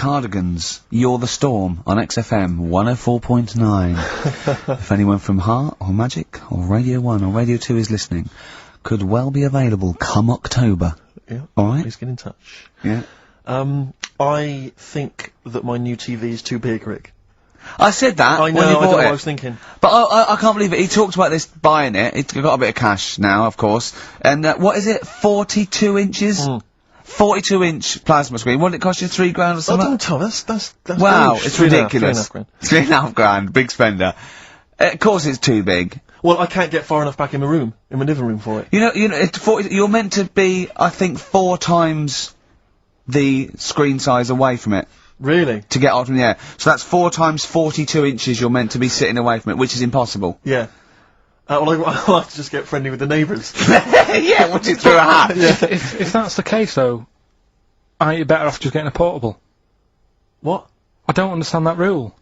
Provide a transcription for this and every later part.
Cardigans, You're the Storm on XFM 104.9. If anyone from Heart or Magic or Radio 1 or Radio 2 is listening, could well be available come October. Yeah. Alright? Please get in touch. Yeah. I think that my new TV is too big, Rick. I said that I know, when you I bought know what it. I was thinking. But I can't believe it. He talked about this buying it. He's got a bit of cash now, of course. And what is it? 42 inches? 42-inch plasma screen. What did it cost you? $3 grand or Oh, something? don't tell me. That's Wow, huge. it's 3.5 ridiculous. grand. £3.5 grand. Big spender. Of course it's too big. Well, I can't get far enough back in my room, in my living room for it. You know, you're meant to be, I think, 4 times the screen size away from it. Really? To get out from the air. So that's 4 times 42 inches you're meant to be sitting away from it, which is impossible. Yeah. Well, I'll have to just get friendly with the neighbours. Yeah, watch it through a hat. Yeah. If that's the case, though, aren't you better off just getting a portable? What? I don't understand that rule.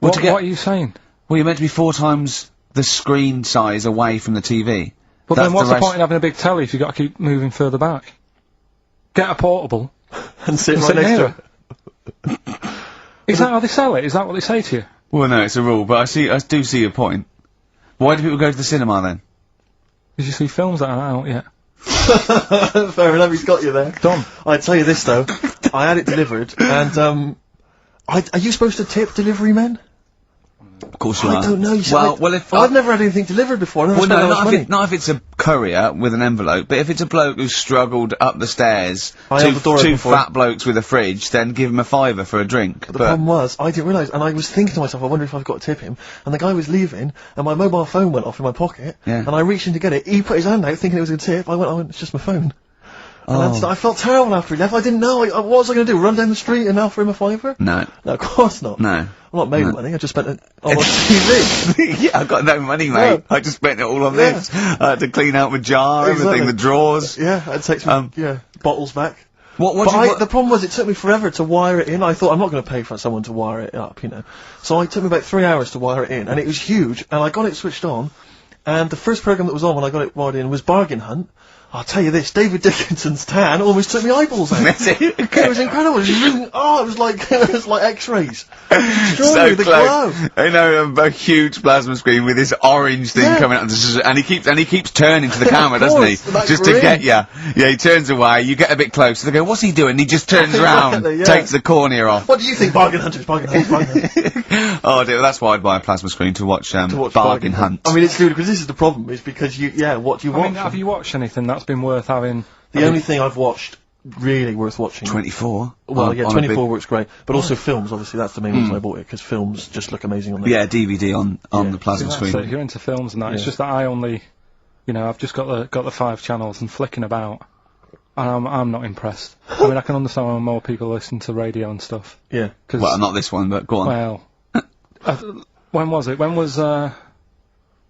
Well, What are you saying? Well, you're meant to be 4 times the screen size away from the TV. But then what's the point in having a big telly if you've got to keep moving further back? Get a portable. and sit right next to it. Is that how they sell it? Is that what they say to you? Well, no, it's a rule, but I do see your point. Why do people go to the cinema then? Did you see films that aren't out yet? Fair enough, he's got you there. Done. I tell you this though, I had it delivered, and are you supposed to tip delivery men? Of course you are. I don't know. You see, well, if I've never had anything delivered before. Well, no, not if it's a courier with an envelope, but if it's a bloke who's struggled up the stairs, two fat blokes with a fridge, then give him a £5 for a drink. But the problem was, I didn't realise, and I was thinking to myself, I wonder if I've got to tip him, and the guy was leaving, and my mobile phone went off in my pocket, and I reached in to get it, he put his hand out thinking it was a tip, I went, it's just my phone. And I felt terrible after he left, I didn't know, what was I going to do, run down the street and offer him a £5? No. No, of course not. No. I'm not made of money, I just spent it on TV. Yeah, I've got no money, mate. No. I just spent it all on this. I had to clean out my jar, everything, the drawers. Yeah, it takes me, bottles back. The problem was, it took me forever to wire it in. I thought, I'm not going to pay for someone to wire it up, you know. So it took me about 3 hours to wire it in, and it was huge, and I got it switched on, and the first programme that was on when I got it wired in was Bargain Hunt. I'll tell you this, David Dickinson's tan almost took me eyeballs out. It was incredible. It was really, it was like X-rays. So the close. glow. I know, a huge plasma screen with this orange thing coming out, and he keeps turning to the camera, doesn't he? Just to get you. Yeah, he turns away. You get a bit closer. They go, "What's he doing?" And he just turns around, takes the cornea off. What do you think, Bargain Hunters? Bargain Hunt. Oh dear, well, that's why I'd buy a plasma screen to watch Bargain Hunt. I mean, it's ludicrous. This is the problem, is because what do you watch? I mean, have you watched anything that's been worth having? The only thing I've watched really worth watching. 24. Well, 24 works great, but also films. Obviously, that's the main reason I bought it, because films just look amazing on there. Yeah, DVD on the plasma screen. If you're into films and that, it's just that I only, I've just got the 5 channels and flicking about, and I'm not impressed. I mean, I can understand why more people listen to radio and stuff. Yeah. Well, not this one, but go on. Well, when was it? When was the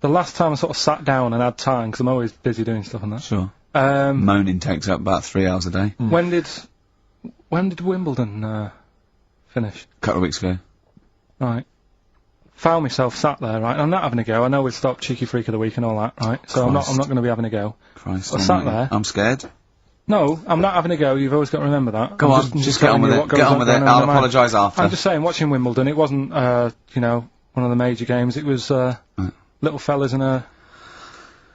last time I sort of sat down and had time, because I'm always busy doing stuff and that. Sure. Moaning takes up about 3 hours a day. When did Wimbledon finish? A couple of weeks ago. Right. Found myself sat there, right, and I'm not having a go. I know we've stopped Cheeky Freak of the Week and all that, right? So I'm not going to be having a go. Christ. I sat there. I'm scared. No, I'm not having a go. You've always got to remember that. Go on, just get on with it. Get on with it. I'll apologise after. I'm just saying, watching Wimbledon, it wasn't, one of the major games. It was little fellas in a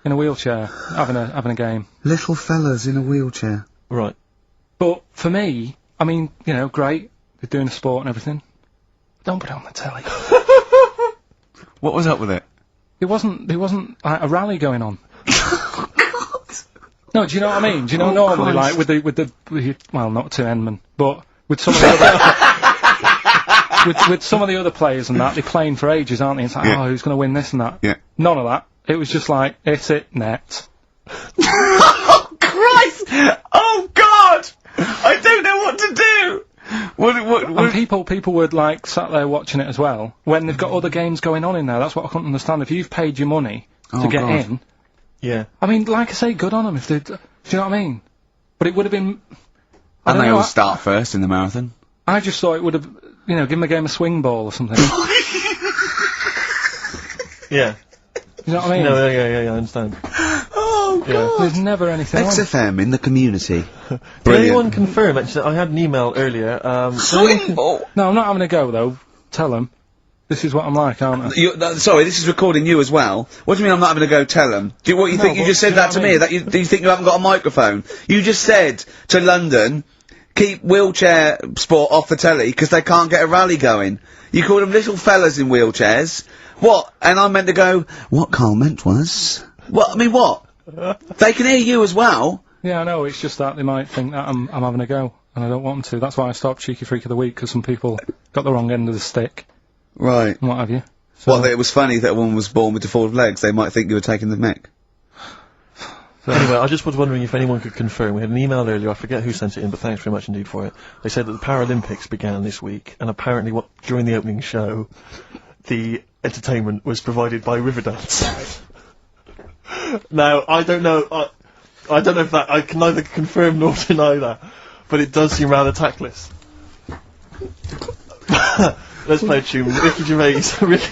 wheelchair having a game. Little fellas in a wheelchair. Right. But for me, I mean, great. They're doing a sport and everything. Don't put it on the telly. What was up with it? There wasn't like a rally going on. No, do you know what I mean? Do you know normally, like with the well, not to Enman, but with some of the other with some of the other players and that, they're playing for ages, aren't they? It's like, who's going to win this and that? Yeah. None of that. It was just like, hit it, net. Oh Christ! Oh God! I don't know what to do. And people would like sat there watching it as well when they've got other games going on in there. That's what I couldn't understand. If you've paid your money to get in. Yeah. I mean, like I say, good on them if they. Do you know what I mean? But it would have been. And they all start first in the marathon. I just thought it would have, give them a game of swing ball or something. Yeah. You know what I mean? No, yeah, I understand. Oh Oh, God. There's never anything on. XFM in the community. Did Brilliant. anyone confirm, actually, I had an email earlier, Swimming ball. No, I'm not having a go, though. Tell them. This is what I'm like, aren't I? Sorry, this is recording you as well. What do you mean I'm not having to go tell them? What you think you just said that to me? That do you think you haven't got a microphone? You just said to London, keep wheelchair sport off the telly because they can't get a rally going. You called them little fellas in wheelchairs. What? And I meant to go, what Karl meant was... What? I mean, what? They can hear you as well. Yeah, I know, it's just that they might think that I'm having a go, and I don't want them to. That's why I stopped Cheeky Freak of the Week, because some people got the wrong end of the stick. Right. And what have you. So Well, it was funny that a woman was born with deformed legs. They might think you were taking the mick. Anyway, I just was wondering if anyone could confirm. We had an email earlier, I forget who sent it in, but thanks very much indeed for it. They said that the Paralympics began this week, and apparently during the opening show, the entertainment was provided by Riverdance. Now, I don't know if that, I can neither confirm nor deny that, but it does seem rather tactless. Let's play a tune. Ricky Gervais.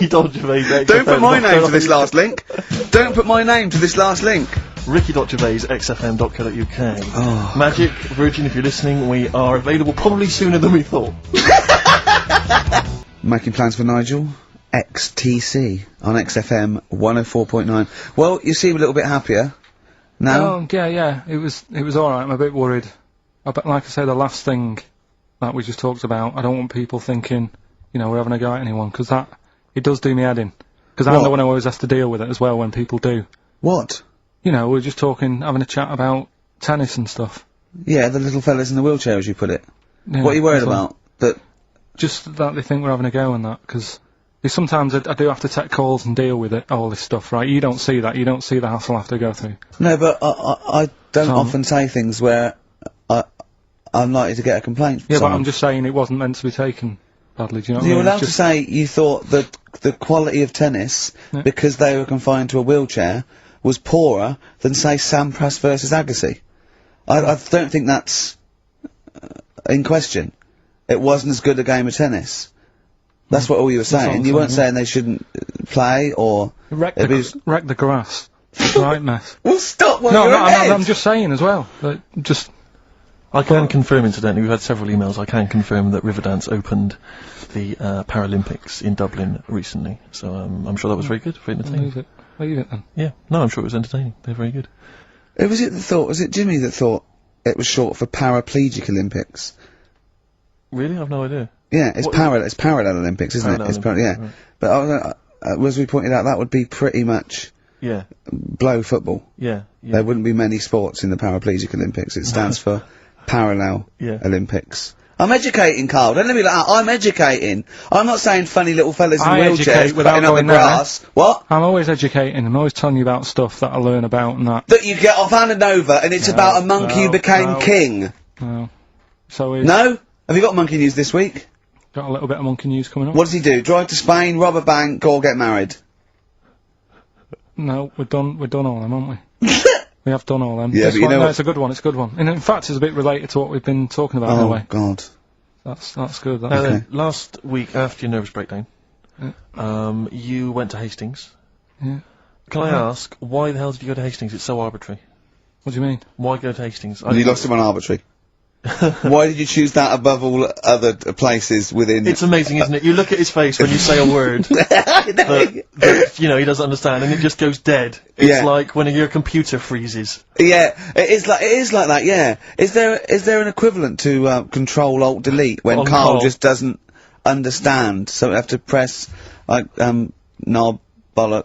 Don't put my name to this last link. Don't put my name to this last link. Ricky.Gervais, xfm.co.uk. Oh. Magic, Virgin, if you're listening, we are available probably sooner than we thought. Making plans for Nigel. XTC on XFM 104.9. Well, you seem a little bit happier now. Oh, yeah, it was alright. I'm a bit worried. Like I say, the last thing that we just talked about, I don't want people thinking, you know, we're having a go at anyone, because it does do me head in. Because I'm the one who always has to deal with it as well when people do. What? You know, we're just having a chat about tennis and stuff. Yeah, the little fellas in the wheelchair, as you put it. Yeah, What are you worried that's all. about? That Just that they think we're having a go and that, because sometimes I do have to take calls and deal with all this stuff, right? You don't see that. You don't see the hassle I have to go through. No, but I don't often say things where I'm likely to get a complaint from Yeah, someone. but I'm just saying it wasn't meant to be taken badly, do you know what I You're mean? allowed to say you thought that the quality of tennis, because they were confined to a wheelchair, was poorer than, say, Sampras versus Agassi. I don't think that's in question. It wasn't as good a game of tennis. That's what all you were saying. You weren't saying they shouldn't play or... Wreck the grass. It's a right mess. Well, stop while No, you're ahead. I'm just saying as well. I can confirm, incidentally, we've had several emails, I can confirm that Riverdance opened the Paralympics in Dublin recently, so I'm sure that was very good, very entertaining. Leave it then. Yeah, no, I'm sure it was entertaining, they're very good. Who was it that thought? Was it Jimmy that thought it was short for Paraplegic Olympics? Really? I've no idea. Yeah, it's Parallel Olympics, isn't it? It's yeah. Right. But as we pointed out, that would be pretty much blow football. Yeah. There wouldn't be many sports in the Paraplegic Olympics. It stands for Parallel Olympics. I'm educating, Karl. Don't let me like that. I'm educating. I'm not saying funny little fellas in wheelchairs putting up the grass. What? I'm always educating. I'm always telling you about stuff that I learn about and that. That you get off handed over, and it's about a monkey who became king. No. So No? Have you got monkey news this week? Got a little bit of monkey news coming up. What does he do? Drive to Spain, rob a bank, or get married? No, we're done all them, aren't we? We have done all them. Yeah, but you know no, it's a good one, it's a good one. And in fact, it's a bit related to what we've been talking about in a way. Oh, God. That's good. Okay. Last week, after your nervous breakdown, you went to Hastings. Yeah. Can I ask, why the hell did you go to Hastings? It's so arbitrary. What do you mean? Why go to Hastings? You lost him on arbitrary. Why did you choose that above all other places within... It's amazing, isn't it? You look at his face when you say a word that, you know, he doesn't understand, and it just goes dead. It's like when your computer freezes. Yeah, it is like that, yeah. Is there an equivalent to Control-Alt-Delete when Karl just doesn't understand, so we have to press, like, knob, bollock,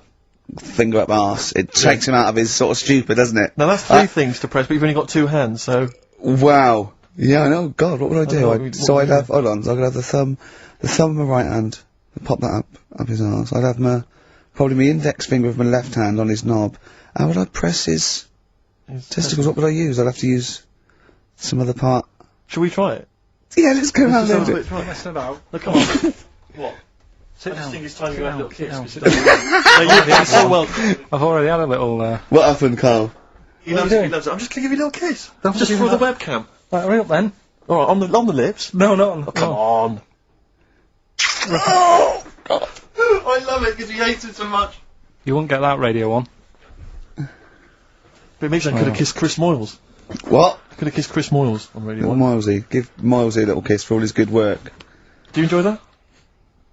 finger up arse. It takes him out of his sort of stupid, doesn't it? Now that's three things to press, but you've only got two hands, so... Wow. Yeah, I know. God, what would I do? I'd have, hold on, so I could have the thumb of my right hand, pop that up his arse. I'd have probably my index finger of my left hand on his knob. How would I press his testicles? What would I use? I'd have to use some other part. Shall we try it? Yeah, let's go around there. Look, come on. What? Sit down. This time you have a little kiss. You're so welcome. I've already had a little, What happened, Karl? He loves it. I'm just gonna give you a little kiss. Just for the webcam. Right, hurry up then. Alright, on the lips? No, not on the... Come on. Oh, God. I love it because he hates it so much. You won't get that radio on. But maybe I could have kissed Chris Moyles. What? I could have kissed Chris Moyles on Radio 1. Milesy. Give Milesy a little kiss for all his good work. Do you enjoy that?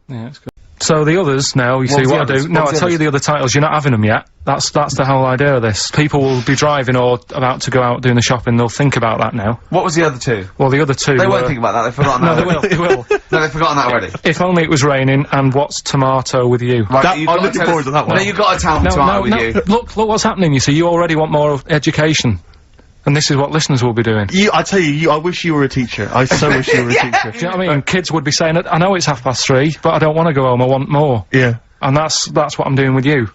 Yeah, it's good. So the others now, you see the what I others? do. No, What's I the tell you others? the other titles. You're not having them yet. That's the whole idea of this. People will be driving or about to go out doing the shopping. They'll think about that now. What was the other two? Well, the other two. They won't think about that. They've forgotten No, that. they will. They will. No, they've forgotten that already. If only it was raining. And what's tomato with you? Right, you've I'm got to looking tell forward us- to that one. No, you've got to tell me tomato with you. Look what's happening. You see, you already want more education, and this is what listeners will be doing. I tell you, I wish you were a teacher. I so wish you were a teacher. Do you know what I mean? Kids would be saying, I know it's 3:30, but I don't want to go home. I want more. Yeah. And that's what I'm doing with you.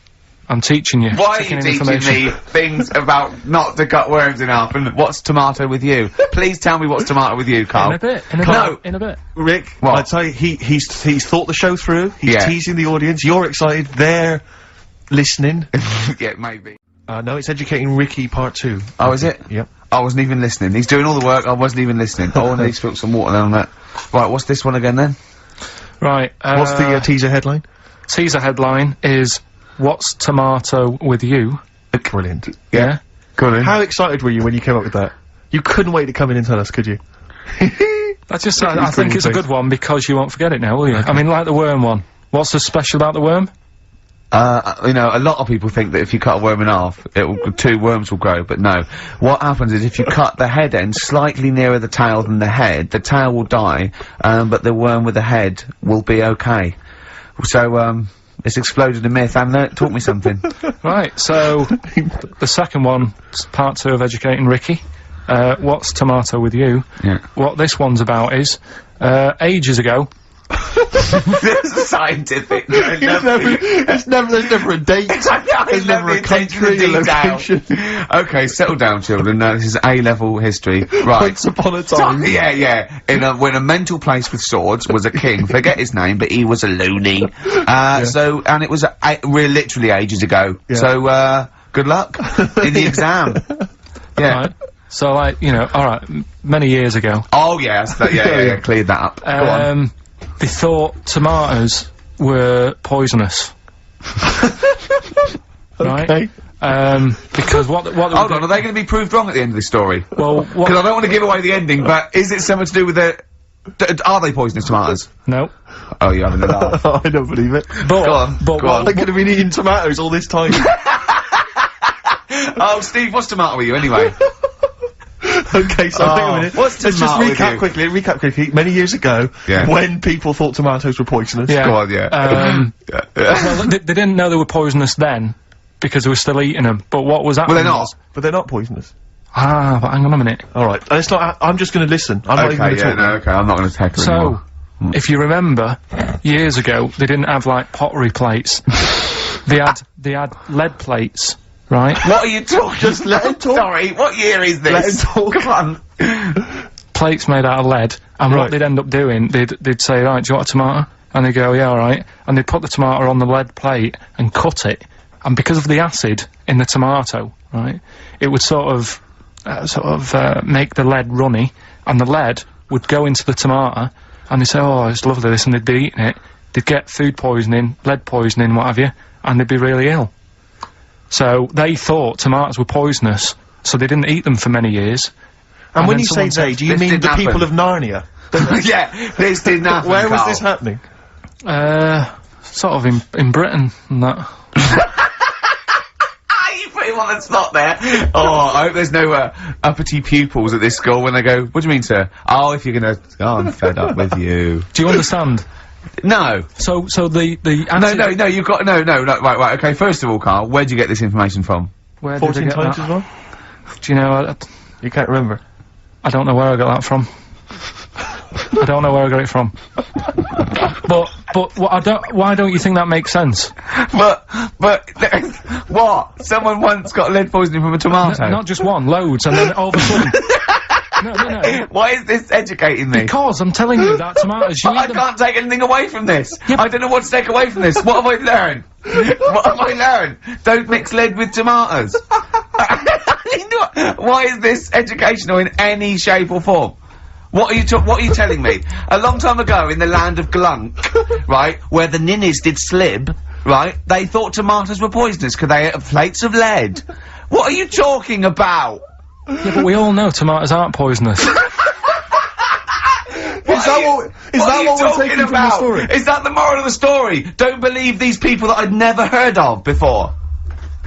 I'm teaching you. Why are sticking you in teaching information. me things about not to cut worms in half and what's tomato with you? Please tell me what's tomato with you, Carl. In a bit. In a No. bit. In a bit. Rick, What? I tell you, he's thought the show through. He's Yeah. teasing the audience. You're excited. They're listening. Yeah, maybe. No, it's Educating Ricky Part 2. Oh, is it? Yep. I wasn't even listening. He's doing all the work, I wasn't even listening. Oh, and he's spilled some water on that. Right, what's this one again then? Right. What's the teaser headline? teaser headline is "What's tomato with you?" Brilliant. Yeah. Go on. How excited were you when you came up with that? You couldn't wait to come in and tell us, could you? I think it's a good one because you won't forget it now, will you? I mean, like the worm one. What's so special about the worm? You know, a lot of people think that if you cut a worm in half, two worms will grow, but no. What happens is if you cut the head end slightly nearer the tail than the tail will die, but the worm with the head will be okay. So, it's exploded a myth, and it taught me something. Right, so, the second one, part 2 of Educating Ricky. What's tomato with you? Yeah. What this one's about is, ages ago, This is scientific. There's never a date. There's never a country, a location. Okay, settle down, children. This is A-level history. Right. Once upon a time. Yeah. When a mental place with swords was a king, forget his name, but he was a loony. So, and it was literally ages ago. Yeah. So, good luck in the exam. Yeah. right? So, like, you know, alright, many years ago, Oh, yes. Yeah, cleared that up. Go on. they thought tomatoes were poisonous. Right? Okay. Because what Hold on, are they going to be proved wrong at the end of this story? well, Because what, I don't want to give away the ending, but is it something to do with the... are they poisonous tomatoes? no. Oh, you're having a laugh. I don't believe it. But, Go on, but go what, on. They could have been eating tomatoes all this time. Oh, Steve, what's tomato with you anyway? Okay, so hang on a minute. what's Let's just tomato with recap you? quickly. Recap quickly. Many years ago, Yeah. when people thought tomatoes were poisonous. yeah. Go on, yeah. Well, they didn't know they were poisonous then, because they were still eating them. But what was happening Well, they're not. was- But they're not poisonous. but hang on a minute. All right. It's not. I'm just going to listen. I'm not even Okay, going to yeah, talk. no, okay, I'm not going to take her So, anymore. if you remember, years ago, they didn't have, like, pottery plates. they had lead plates, right? What are you talking? Just let him talk. Sorry, what year is this? Let him talk. Come on. Plates made out of lead, and Right. what they'd end up doing, they'd say, right, do you want a tomato? And they'd go, yeah, alright. And they'd put the tomato on the lead plate and cut it, and because of the acid in the tomato, right, it would sort of make the lead runny, and the lead would go into the tomato, and they'd say, oh, it's lovely this, and they'd be eating it, they'd get food poisoning, lead poisoning, what have you, and they'd be really ill. So they thought tomatoes were poisonous, so they didn't eat them for many years. And when then you say someone said, they, do you this mean didn't the people happen. of Narnia? Yeah, this didn't happen, Where was Carl. this happening? Sort of in Britain and that. You put him on the spot there. Oh, I hope there's no uppity pupils at this school when they go, what do you mean, sir? Oh, if you're gonna... Oh, I'm fed up with you. Do you understand? No. So the acid, No, you've got... No, right, okay, first of all, Carl, where'd you get this information from? Where did I 14 get times that? as well? Do you know? You can't remember. I don't know where I got that from. I don't know where I got it from. But why don't you think that makes sense? But, what? Someone once got lead poisoning from a tomato? Not just one, loads, and then all of a sudden. No. Why is this educating me? Because I'm telling you that tomatoes, you I eat them. can't take anything away from this. Yeah, I don't know what to take away from this. What have I learned? What have I learned? Don't mix lead with tomatoes. Why is this educational in any shape or form? What are you telling me? A long time ago in the land of Glunk, right, where the ninnies did slib, right, they thought tomatoes were poisonous because they ate plates of lead. What are you talking about? Yeah, but we all know tomatoes aren't poisonous. Is that what we're taking from the story? Is that the moral of the story? Don't believe these people that I'd never heard of before.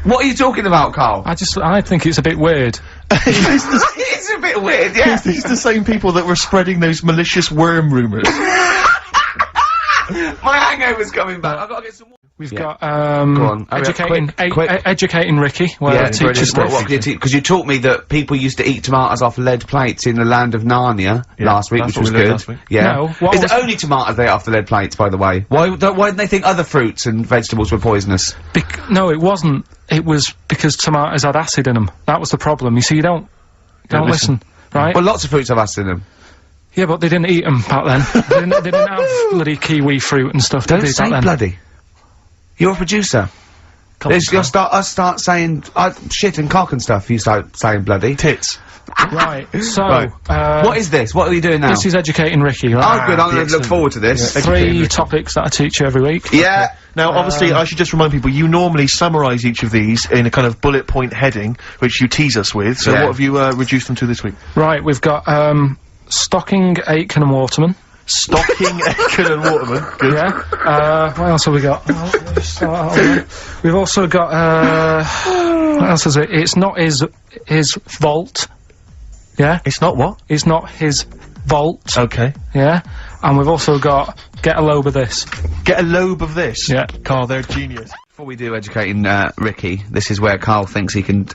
What are you talking about, Karl? I think it's a bit weird. It's a bit weird, yeah. These the same people that were spreading those malicious worm rumours. My hangover's coming back. I've got to get some more. We've got, Go on. educating Ricky, where teachers stuff. Because you taught me that people used to eat tomatoes off lead plates in the land of Narnia last week, which was good. Last week. Yeah. No, Is it only tomatoes they ate off the lead plates, by the way? Why didn't they think other fruits and vegetables were poisonous? No, it wasn't. It was because tomatoes had acid in them. That was the problem. You see, you don't listen, right? Well, lots of fruits have acid in them. Yeah, but they didn't eat them back then. they didn't have bloody kiwi fruit and stuff, did Don't they, say back then? bloody. You're a producer. You'll start saying shit and cock and stuff. You start saying bloody Tits. Right. So, Right. What is this? What are you doing now? this is educating Ricky, right? Oh, good. I'm going to look forward to this. Three topics that I teach you every week. Yeah. Now, obviously, I should just remind people, you normally summarise each of these in a kind of bullet point heading, which you tease us with. So Yeah. what have you reduced them to this week? Right, we've got, Stocking, Aitken and Waterman. Stocking, Aiken and Waterman. Good. Yeah. What else have we got? We've also got, what else is it? It's not his vault. Yeah? It's not what? It's not his vault. Okay. Yeah? And we've also got, get a lobe of this. Get a lobe of this. Yeah. Karl, they're genius. Before we do educating Ricky, this is where Karl thinks he can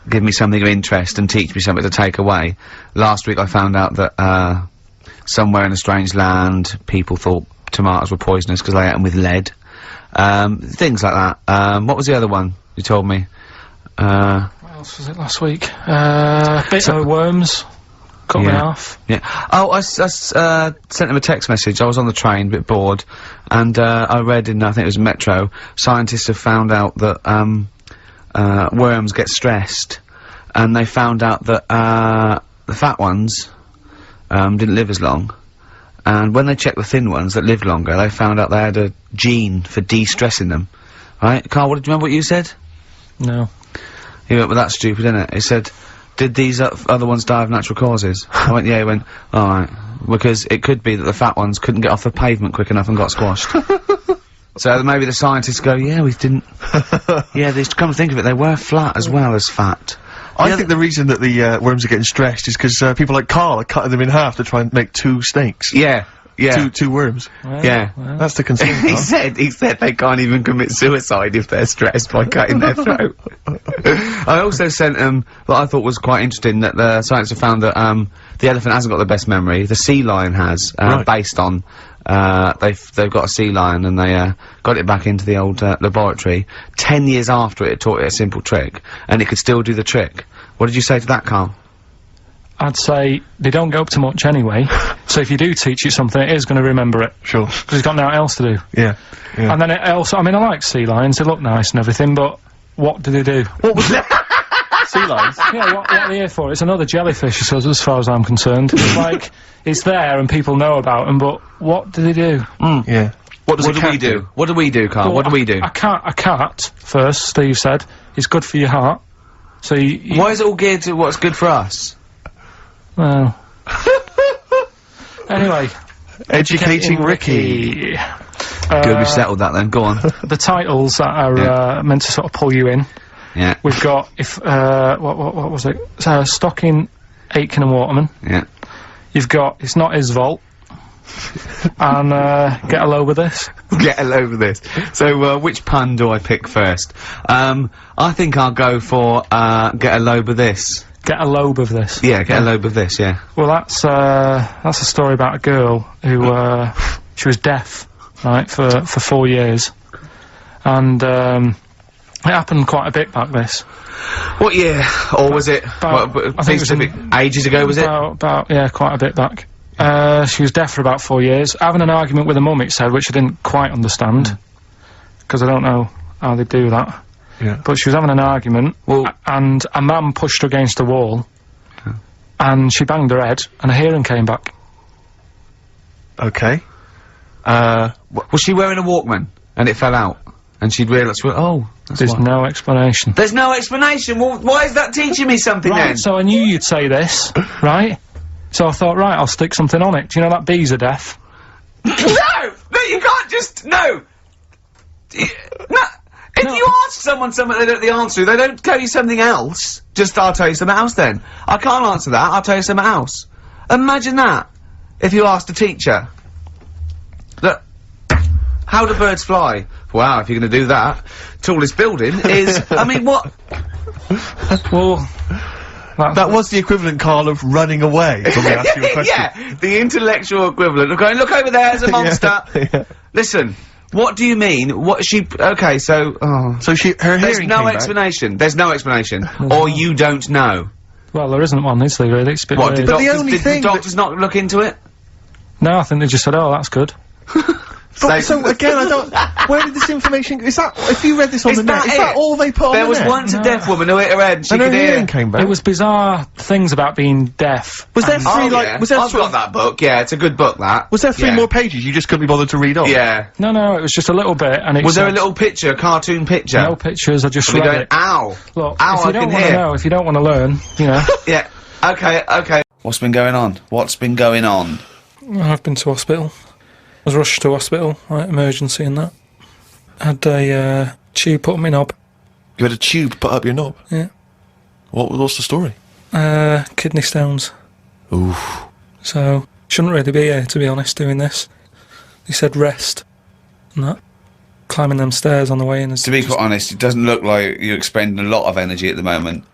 give me something of interest and teach me something to take away. Last week I found out that somewhere in a strange land people thought tomatoes were poisonous because they ate them with lead. Things like that. What was the other one you told me? What else was it last week? Bit of worms. Cut me off. Yeah. Oh, I sent him a text message. I was on the train, a bit bored, and I read in, I think it was Metro, scientists have found out that worms get stressed, and they found out that the fat ones didn't live as long, and when they checked the thin ones that lived longer, they found out they had a gene for de-stressing them. Right, Karl, do you remember what you said? No. He went, well, that's stupid, isn't it? He said, did these other ones die of natural causes? I went, yeah. He went, alright, because it could be that the fat ones couldn't get off the pavement quick enough and got squashed. So maybe the scientists go, yeah, we didn't. Yeah, they come to think of it, they were flat as well as fat. I think the reason that the worms are getting stressed is because people like Karl are cutting them in half to try and make 2 snakes. Yeah, yeah. Two worms. Well, Yeah. well. That's the concern. he Karl. said they can't even commit suicide if they're stressed by cutting their throat. I also sent what I thought was quite interesting, that the scientists have found that the elephant hasn't got the best memory, the sea lion has, Right. based on they've got a sea lion and they got it back into the old laboratory. 10 years after it taught it a simple trick, and it could still do the trick. What did you say to that, Karl? I'd say they don't go up to much anyway, so if you do teach it something, it is going to remember it, Sure. because it's got nothing else to do. Yeah. Yeah. And then it also, I mean, I like sea lions, they look nice and everything, but what do they do? What was that? Sea lions? Yeah, what are they here for? It's another jellyfish, as far as I'm concerned. It's like, it's there and people know about them, but what do they do? Yeah. What What do we do? What do we do, Karl? What do we do? A cat, first, Steve said, is good for your heart. So you Why is it all geared to what's good for us? well. Anyway. Educating Ricky. Good, we've settled that then. Go on. The titles that are meant to sort of pull you in. Yeah. We've got what was it? Stocking, Aitken and Waterman. Yeah. You've got It's Not His Vault. And get a load with this. Get a load of this. So, which pun do I pick first? I think I'll go for, get a load of this. Get a lobe of this. Yeah, get a load of this, yeah. Well, that's a story about a girl who she was deaf, right, for 4 years, and it happened quite a bit back this. What year? Or was it, About- I think it was ages ago, was it? About yeah, quite a bit back. She was deaf for about 4 years, having an argument with a mum, it said, which I didn't quite understand, because I don't know how they do that. Yeah. But she was having an argument, Well- and a man pushed her against a wall, and she banged her head, and her hearing came back. Okay. Was she wearing a Walkman? And it fell out? And she'd realise, well, oh, that's There's why. no explanation. There's no explanation. Well, why is that teaching me something then? Right, so I knew you'd say this, right? So I thought, right, I'll stick something on it. Do you know that bees are deaf? No, you can't just no. No. If you ask someone something they don't know the answer to, they don't tell you something else. I'll tell you something else then. I can't answer that, I'll tell you something else. Imagine that. If you asked a teacher. Look, how do birds fly? Wow, if you're gonna do that, tallest building is, I mean, what? Well, That was the equivalent, Karl, of running away when we asked you a question. Yeah, the intellectual equivalent of going, look over there, there's a monster. Yeah. Listen, what do you mean? What she, okay, so, oh. So her There's hearing no came back. explanation. There's no explanation. Or you don't know. well, there isn't one, is there, really? It's a bit What, weird. did, But the doctors, only did thing the doctors not look into it? No, I think they just said, oh, that's good. But, so again, I don't. Where did this information? Is that if you read this on Is the net? that Is that it? all they put on There the was net? once a deaf woman who hit her head and she And her could hear. hearing came back. It was bizarre things about being deaf. Was there and- three Oh, like? yeah. Was there I've sort got of, that book, yeah, it's a good book, that. Was there three Yeah. more pages you just couldn't be bothered to read on? Yeah. No, it was just a little bit, and it Was there a said- little picture, a cartoon picture? No pictures, I just And we read going, it. ow! Look, Ow, if you I don't can want to hear. know, if you don't want to learn, you know. Yeah. Okay. What's been going on? What's been going on? I've been to hospital. I was rushed to hospital, like emergency and that. Had a tube put on my knob. You had a tube put up your knob? Yeah. What's the story? Kidney stones. Oof. So, shouldn't really be here, to be honest, doing this. He said rest. And that. Climbing them stairs on the way in. Is To be just- quite honest, it doesn't look like you're expending a lot of energy at the moment.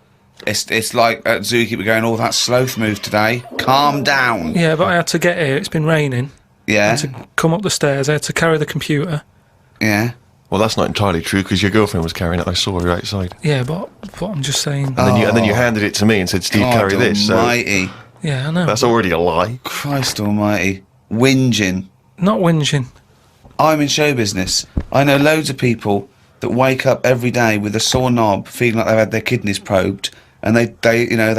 It's like at Zookeeper going, oh, that sloth move today. Calm down. Yeah, but I had to get here, it's been raining. I Yeah. had to come up the stairs, I had to carry the computer. Yeah. Well, that's not entirely true because your girlfriend was carrying it. I saw her outside, Yeah, but I'm just saying. and then you handed it to me and said, "Steve, God carry this." So almighty. Yeah, I know. that's already a lie. Christ almighty. Whinging. Not whinging. I'm in show business. I know loads of people that wake up every day with a sore knob, feeling like they've had their kidneys probed, and they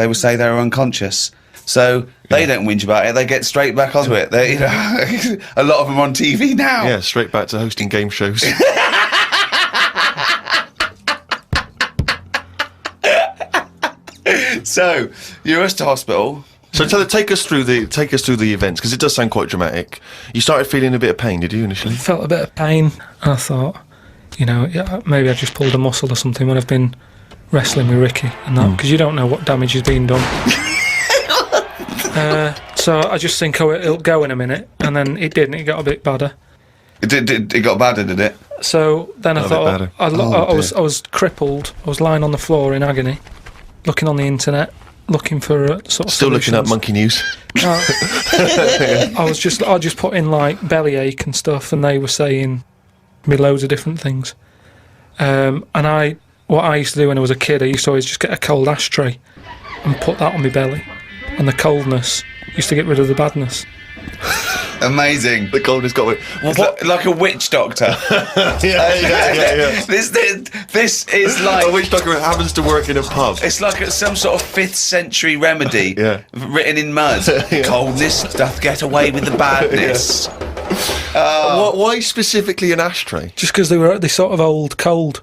would say they're unconscious. So they don't whinge about it. They get straight back onto it. They, a lot of them are on TV now. Yeah, straight back to hosting game shows. So you're rushed to hospital. So take us through the events because it does sound quite dramatic. You started feeling a bit of pain, did you initially? Felt a bit of pain, and I thought, yeah, maybe I just pulled a muscle or something when I've been wrestling with Ricky and that, because you don't know what damage has been done. So I just think, oh, it'll go in a minute, and then it didn't. It got a bit badder. It got badder, did it? So then I Got a bit thought, badder. I was crippled. I was lying on the floor in agony, looking on the internet, looking for sort of Still looking up solutions. monkey news. No. I just put in like bellyache and stuff, and they were saying me loads of different things. And what I used to do when I was a kid, I used to always just get a cold ashtray and put that on my belly, and the coldness used to get rid of the badness. Amazing. The coldness got it. It's like a witch doctor. Yeah. This is like A witch doctor happens to work in a pub. it's like some sort of 5th century remedy Yeah. written in mud. Yeah. Coldness doth get away with the badness. Why specifically an ashtray? Just because they sort of old cold.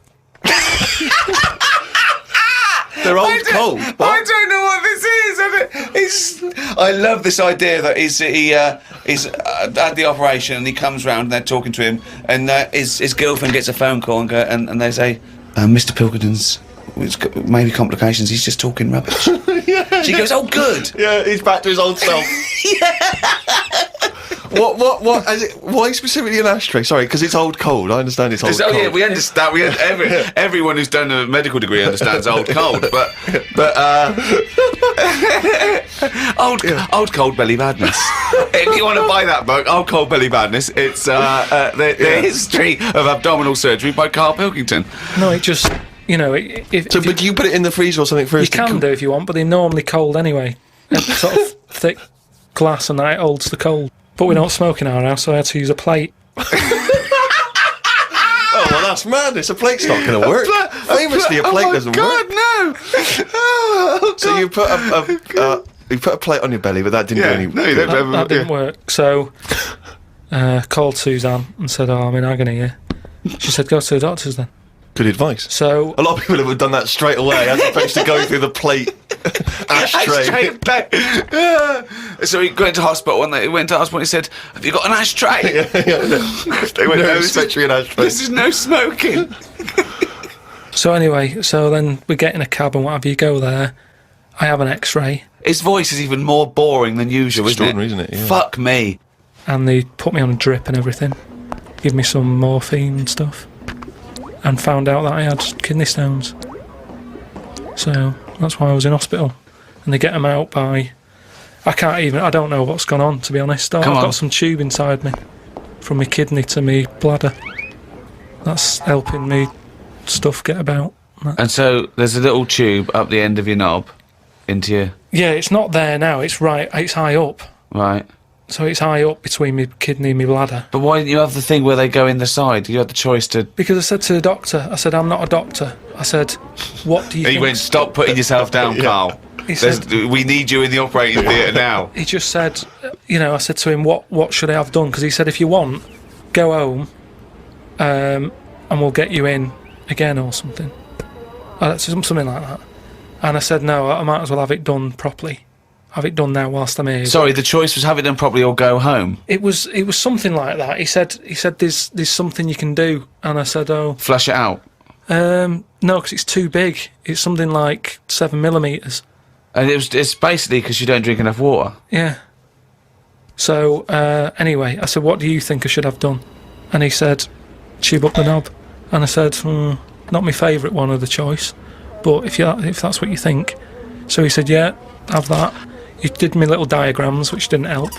They're old cold. I don't know what this is. I love this idea that he's had the operation and he comes round and they're talking to him and his girlfriend gets a phone call and they say, Mr. Pilkington's maybe complications. He's just talking rubbish. Yeah. She goes, oh, good. Yeah, he's back to his old self. What is it? Why specifically an ashtray? Sorry, because it's old cold. I understand it's old cold. Yeah, we understand. Everyone who's done a medical degree understands old cold, but old cold belly badness. If you want to buy that book, Old Cold Belly Badness, it's the history of abdominal surgery by Karl Pilkington. No, it just, But do you put it in the freezer or something you first? can do if you want, but they're normally cold anyway. It's sort of thick glass, and that it holds the cold. But we don't smoke in our house, so I had to use a plate. Oh, well, that's madness. A plate's not going to work. Famously, a plate doesn't work. No! Oh, So you put a plate on your belly, but that didn't do any. no, you don't That didn't work. So called Suzanne and said, "Oh, I'm in agony here." She said, go to the doctors then. Good advice. So A lot of people have done that straight away, as opposed to going through the plate ashtray. So he went to hospital, and he went to hospital and he said, have you got an ashtray? They went, No, especially an ashtray. this is no smoking. So anyway, so then we get in a cab and what have you, go there. I have an X-ray, His voice is even more boring than usual, Extraordinary, isn't it? Yeah. Fuck me. and they put me on a drip and everything, give me some morphine and stuff, and found out that I had kidney stones. So that's why I was in hospital. And they get them out by... I don't know what's gone on, to be honest. I've got some tube inside me, from my kidney to my bladder. That's helping me stuff get about. And so there's a little tube up the end of your knob into your... Yeah, it's not there now, it's high up. Right. So it's high up between my kidney and my bladder. But why didn't you have the thing where they go in the side? You had the choice to... Because I said to the doctor, I said, I'm not a doctor. I said, what do you He think? went, stop putting yourself down, Carl. He said, We need you in the operating theatre now. he just said, I said to him, what should I have done? Because he said, if you want, go home, and we'll get you in again or something. Something like that. And I said, no, I might as well have it done properly. Have it done now whilst I'm here. Sorry, the choice was have it done properly or go home. It was something like that. He said there's something you can do, and I said, oh, Flush it out. no, because it's too big. It's something like 7mm. And it's basically because you don't drink enough water. Yeah. So anyway, I said, what do you think I should have done? And he said, tube up the knob. And I said, not my favourite one of the choice, but if that's what you think. So he said, yeah, have that. He did me little diagrams, which didn't help.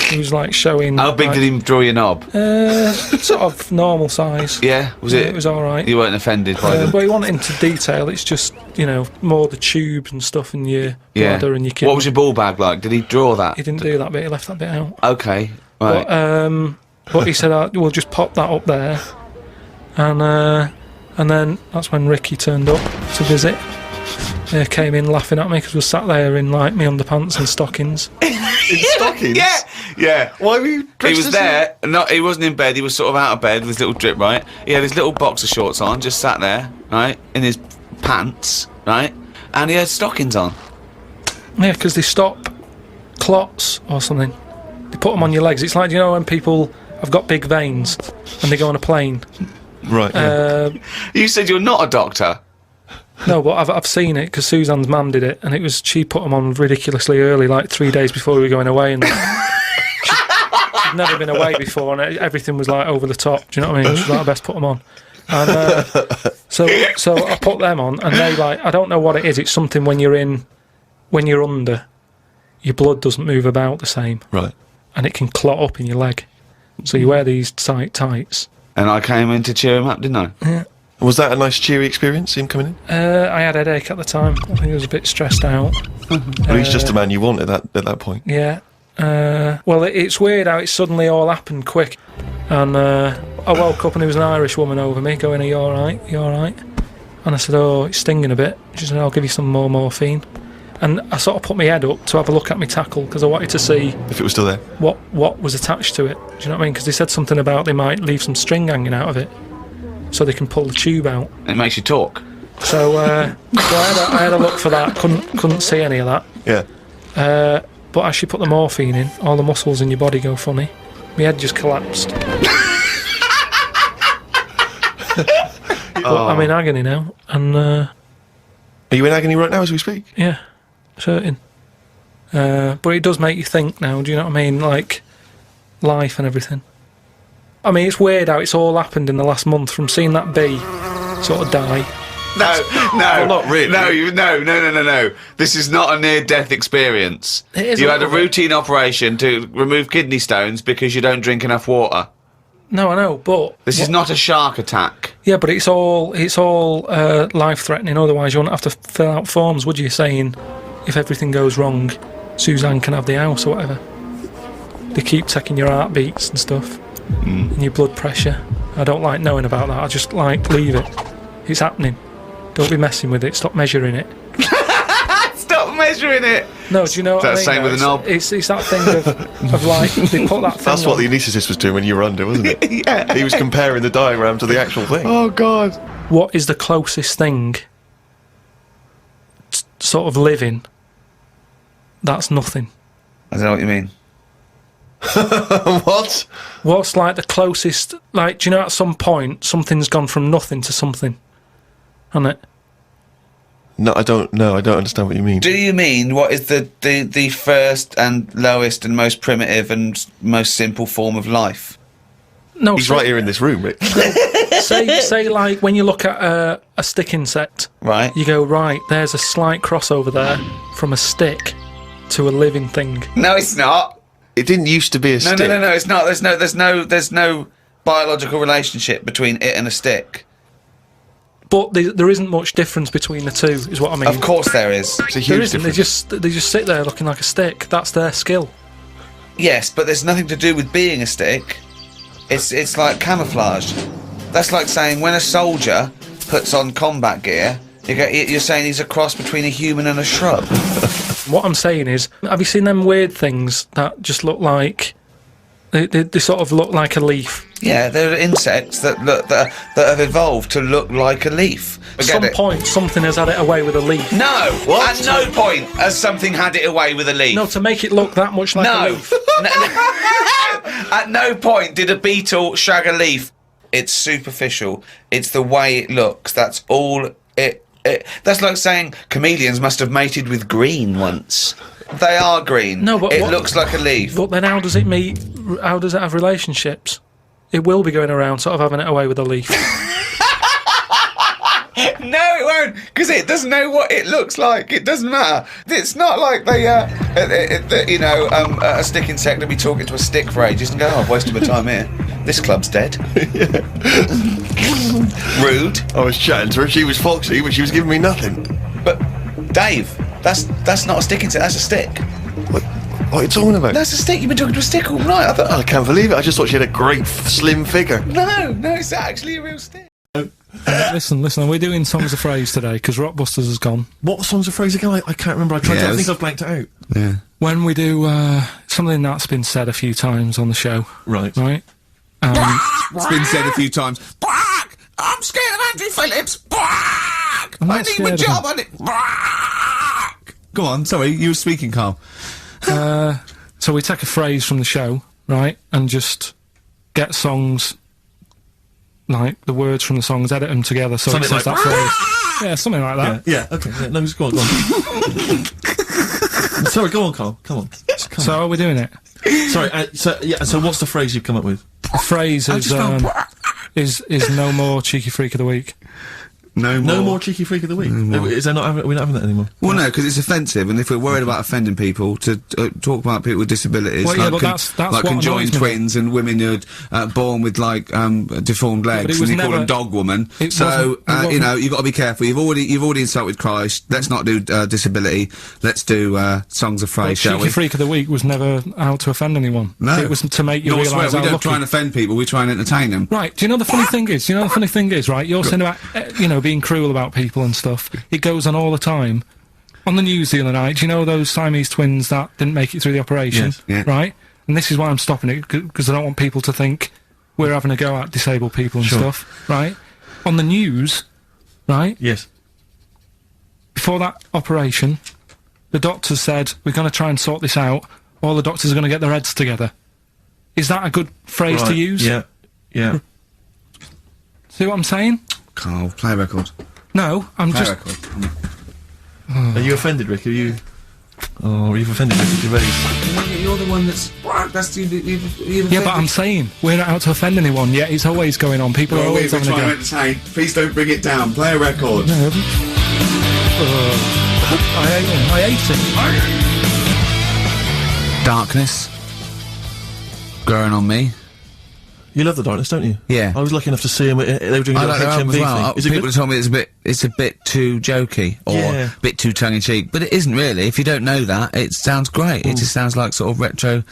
He was like showing... How big did he draw your knob? Sort of normal size. Yeah? Was it? It was alright. You weren't offended by them? But he went into detail. It's just, more the tube and stuff in your bladder and your kidney. What was your ball bag like? Did he draw that? He didn't do that bit. He left that bit out. Okay, right. But he said, we'll just pop that up there. And then that's when Ricky turned up to visit. Came in laughing at me because we sat there in like my underpants and stockings. In stockings? Yeah. Why were you He was there. No, he wasn't in bed. He was sort of out of bed with his little drip, right? He had his little boxer shorts on, just sat there, right, in his pants, right, and he had stockings on. Yeah, because they stop clots or something. They put them on your legs. It's like, when people have got big veins and they go on a plane. Right. Yeah. You said you're not a doctor. No, but I've seen it because Suzanne's mum did it, and she put them on ridiculously early, like 3 days before we were going away, and she'd never been away before, and everything was like over the top. Do you know what I mean? She's like, I best put them on. And so I put them on, and they I don't know what it is. It's something when you're under, your blood doesn't move about the same, Right. and it can clot up in your leg. So you wear these tight tights. And I came in to cheer him up, didn't I? Yeah. Was that a nice cheery experience, him coming in? I had a headache at the time. I think I was a bit stressed out. Well, he's just a man you want at that point. Yeah. Well, it's weird how it suddenly all happened quick. And I woke up and there was an Irish woman over me going, are you alright? You alright? And I said, oh, it's stinging a bit. She said, I'll give you some more morphine. And I sort of put my head up to have a look at my tackle because I wanted to see If it was still there. what was attached to it. Do you know what I mean? Because they said something about they might leave some string hanging out of it so they can pull the tube out. It makes you talk. So, I had a look for that. Couldn't see any of that. Yeah. But as she put the morphine in, all the muscles in your body go funny. My head just collapsed. But I'm in agony now, and Are you in agony right now as we speak? yeah, certain. But it does make you think now. Do you know what I mean? Like life and everything. I mean, it's weird how it's all happened in the last month. From seeing that bee sort of die. No, Well, not really. No. This is not a near-death experience. It is You a had a little bit. routine operation to remove kidney stones because you don't drink enough water. No, I know, but This is not a shark attack. yeah, but it's all life-threatening. Otherwise, you wouldn't have to fill out forms, would you? Saying if everything goes wrong, Suzanne can have the house or whatever. They keep taking your heartbeats and stuff, and your blood pressure. I don't like knowing about that. I just leave it. It's happening. Don't be messing with it. Stop measuring it. Stop measuring it. No, do you know what I mean? Same with a knob. It's that thing of like, they put that thing That's what on. the anaesthetist was doing when you were under, wasn't it? Yeah. He was comparing the diagram to the actual thing. Oh, God. What is the closest thing sort of living that's nothing? I don't know what you mean. What? What's like the closest, like, do you know at some point something's gone from nothing to something? Hasn't it? No, I don't understand what you mean. Do you mean what is the first and lowest and most primitive and most simple form of life? No, He's right here in this room, Rick. say like when you look at a stick insect, Right. you go, right, there's a slight crossover there from a stick to a living thing. No, it's not. It didn't used to be a stick. No, it's not. There's no biological relationship between it and a stick. But there isn't much difference between the two, is what I mean. Of course there is. It's a huge There isn't. difference. They just sit there looking like a stick. That's their skill. Yes, but there's nothing to do with being a stick. It's like camouflage. That's like saying when a soldier puts on combat gear, you're saying he's a cross between a human and a shrub. What I'm saying is, have you seen them weird things that just look like they sort of look like a leaf? Yeah, they're insects that have evolved to look like a leaf. At some point, something has had it away with a leaf. No, What? at no point has something had it away with a leaf. No, to make it look that much like a No. leaf. At no point did a beetle shag a leaf. It's superficial. It's the way it looks. That's all it. That's like saying chameleons must have mated with green once. They are green. No, but it what- looks like a leaf. But then how does it meet? How does it have relationships? It will be going around sort of having it away with a leaf. No, it won't, because it doesn't know what it looks like. It doesn't matter. It's not like a stick insect will be talking to a stick for ages and go, "Oh, I've wasted my time here. This club's dead." Rude. I was chatting to her. She was foxy, but she was giving me nothing. But Dave, that's not a stick insect. That's a stick. What are you talking about? That's a stick. You've been talking to a stick all night. I thought. I can't believe it. I just thought she had a great slim figure. No, it's actually a real stick. Listen, we're doing Songs of Phrase today because Rockbusters has gone. What songs of phrase again? I can't remember. I tried to. I Yes. think I've blanked it out. Yeah. When we do something that's been said a few times on the show, Right. right? It's been said a few times. Quack! I'm scared of Andrew Phillips. Quack! I'm not I need scared my of job him. on it. Quack! Go on. Sorry, you were speaking, Karl. So we take a phrase from the show, right, and just get songs, like the words from the songs, edit them together so Something it says like- that phrase. Yeah, something like that. Yeah. Okay. Yeah, no, go on. Go on. Sorry. Go on, Carl. Come on. So are we doing it? Sorry. So what's the phrase you've come up with? The phrase is no more cheeky freak of the week. No No more cheeky freak of the week. Is there not? We're not having that anymore. Well, no, because it's offensive, and if we're worried about offending people, to talk about people with disabilities, Well, yeah, like, but that's like what conjoined annoys me. twins and women who are born with like deformed legs, it and was you call never- them dog woman. it So wasn't- it wasn't- you know, you've got to be careful. You've already insulted Christ. Let's not do disability. Let's do songs of phrase, shall Cheeky we? freak of the week was never out to offend anyone. No. It was to make you No, I swear, realise we how don't lucky. try and offend people. We try and entertain them. Right, do you know the funny thing is? Right, you're saying about, being cruel about people and stuff. It goes on all the time. On the news the other night, do you know those Siamese twins that didn't make it through the operation? Yes. Yeah. Right? And this is why I'm stopping it, because I don't want people to think we're having a go at disabled people and Sure. stuff. Right? On the news, right, Yes. before that operation, the doctors said, we're going to try and sort this out. All the doctors are going to get their heads together. Is that a good phrase to Right. use? Yeah. Yeah. See what I'm saying? Carl, play a record. No, I'm Play a just... record. Are you offended, Rick? Are you? Oh, you've offended Ricky Gervais. You're the one that's you've Yeah, but I'm saying, we're not out to offend anyone, yet it's always going on. People are always having a go. entertain. Please don't bring it down. Play a record. No. I hate him. Darkness growing on me. You love the darkness, don't you? Yeah. I was lucky enough to see him. They were doing a I little like their album HMV as well. thing. Is it People good? have told me it's a bit too jokey or Yeah. a bit too tongue in cheek, but it isn't really. If you don't know that, it sounds great. It just sounds like sort of retro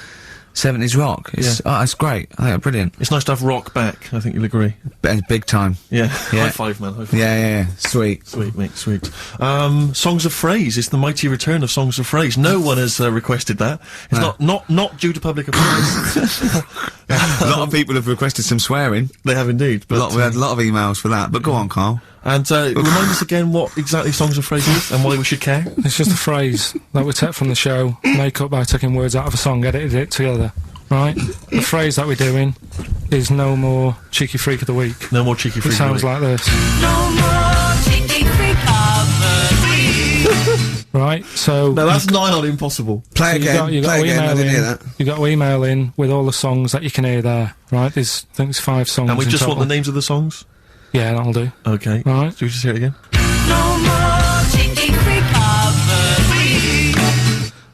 70s rock. It's great. I think brilliant. It's nice to have rock back. I think you'll agree. Big time. Yeah. High five, man. High five. Yeah. Sweet. Sweet, mate. Sweet. Songs of Phrase. It's the mighty return of Songs of Phrase. No one has requested that. It's not due to public opinion. A lot of people have requested some swearing. They have indeed. But we had a lot of emails for that. But go on, Carl. And remind us again what exactly Songs of Phrase is and why we should care. It's just a phrase that we take from the show, make up by taking words out of a song, edited it together. Right? The phrase that we're doing is no more Cheeky Freak of the Week. No more Cheeky Freak of the Week. It sounds like this. No more Cheeky Freak of the Week. Right, so... No, that's nigh on impossible. Play again, play again, I didn't hear that. You got to email in with all the songs that you can hear there, right? I think there's 5 songs And we just total. want the names of the songs? Yeah, that'll do. Okay. Right. So we just hear it again? No more Cheeky Freak of the Week.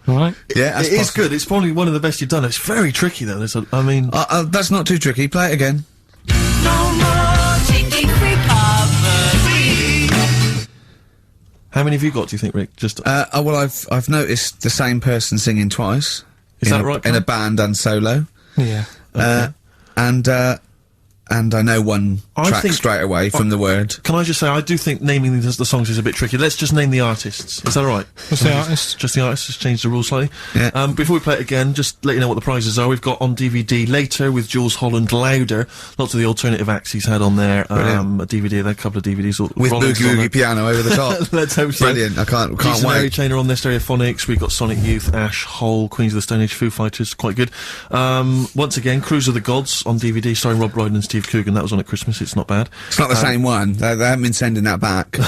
Right. Yeah, it is good. It's probably one of the best you've done. It's very tricky though. I mean... that's not too tricky. Play it again. No more Cheeky Freak of the Week. How many have you got, do you think, Rick? Just... well, I've noticed the same person singing twice. Is that right, In a band and solo. Yeah. Okay. And I know one track straight away from the word. Can I just say, I do think naming the songs is a bit tricky. Let's just name the artists. Is that all right? What's the artist? Just the artists. Just change the rules slightly. Yeah. Before we play it again, just let you know what the prizes are. We've got on DVD Later with Jules Holland, Louder. Lots of the alternative acts he's had on there. A DVD, a couple of DVDs. With Boogie Woogie Piano over the top. Let's hope so. Brilliant. I can't Jason wait. Mary Chain are on there, Stereophonics. We've got Sonic Youth, Ash, Hole, Queens of the Stone Age, Foo Fighters. Quite good. Once again, Cruise of the Gods on DVD starring Rob Brydon and Steve Coogan. That was on at Christmas. It's not bad. It's not the same one. They haven't been sending that back.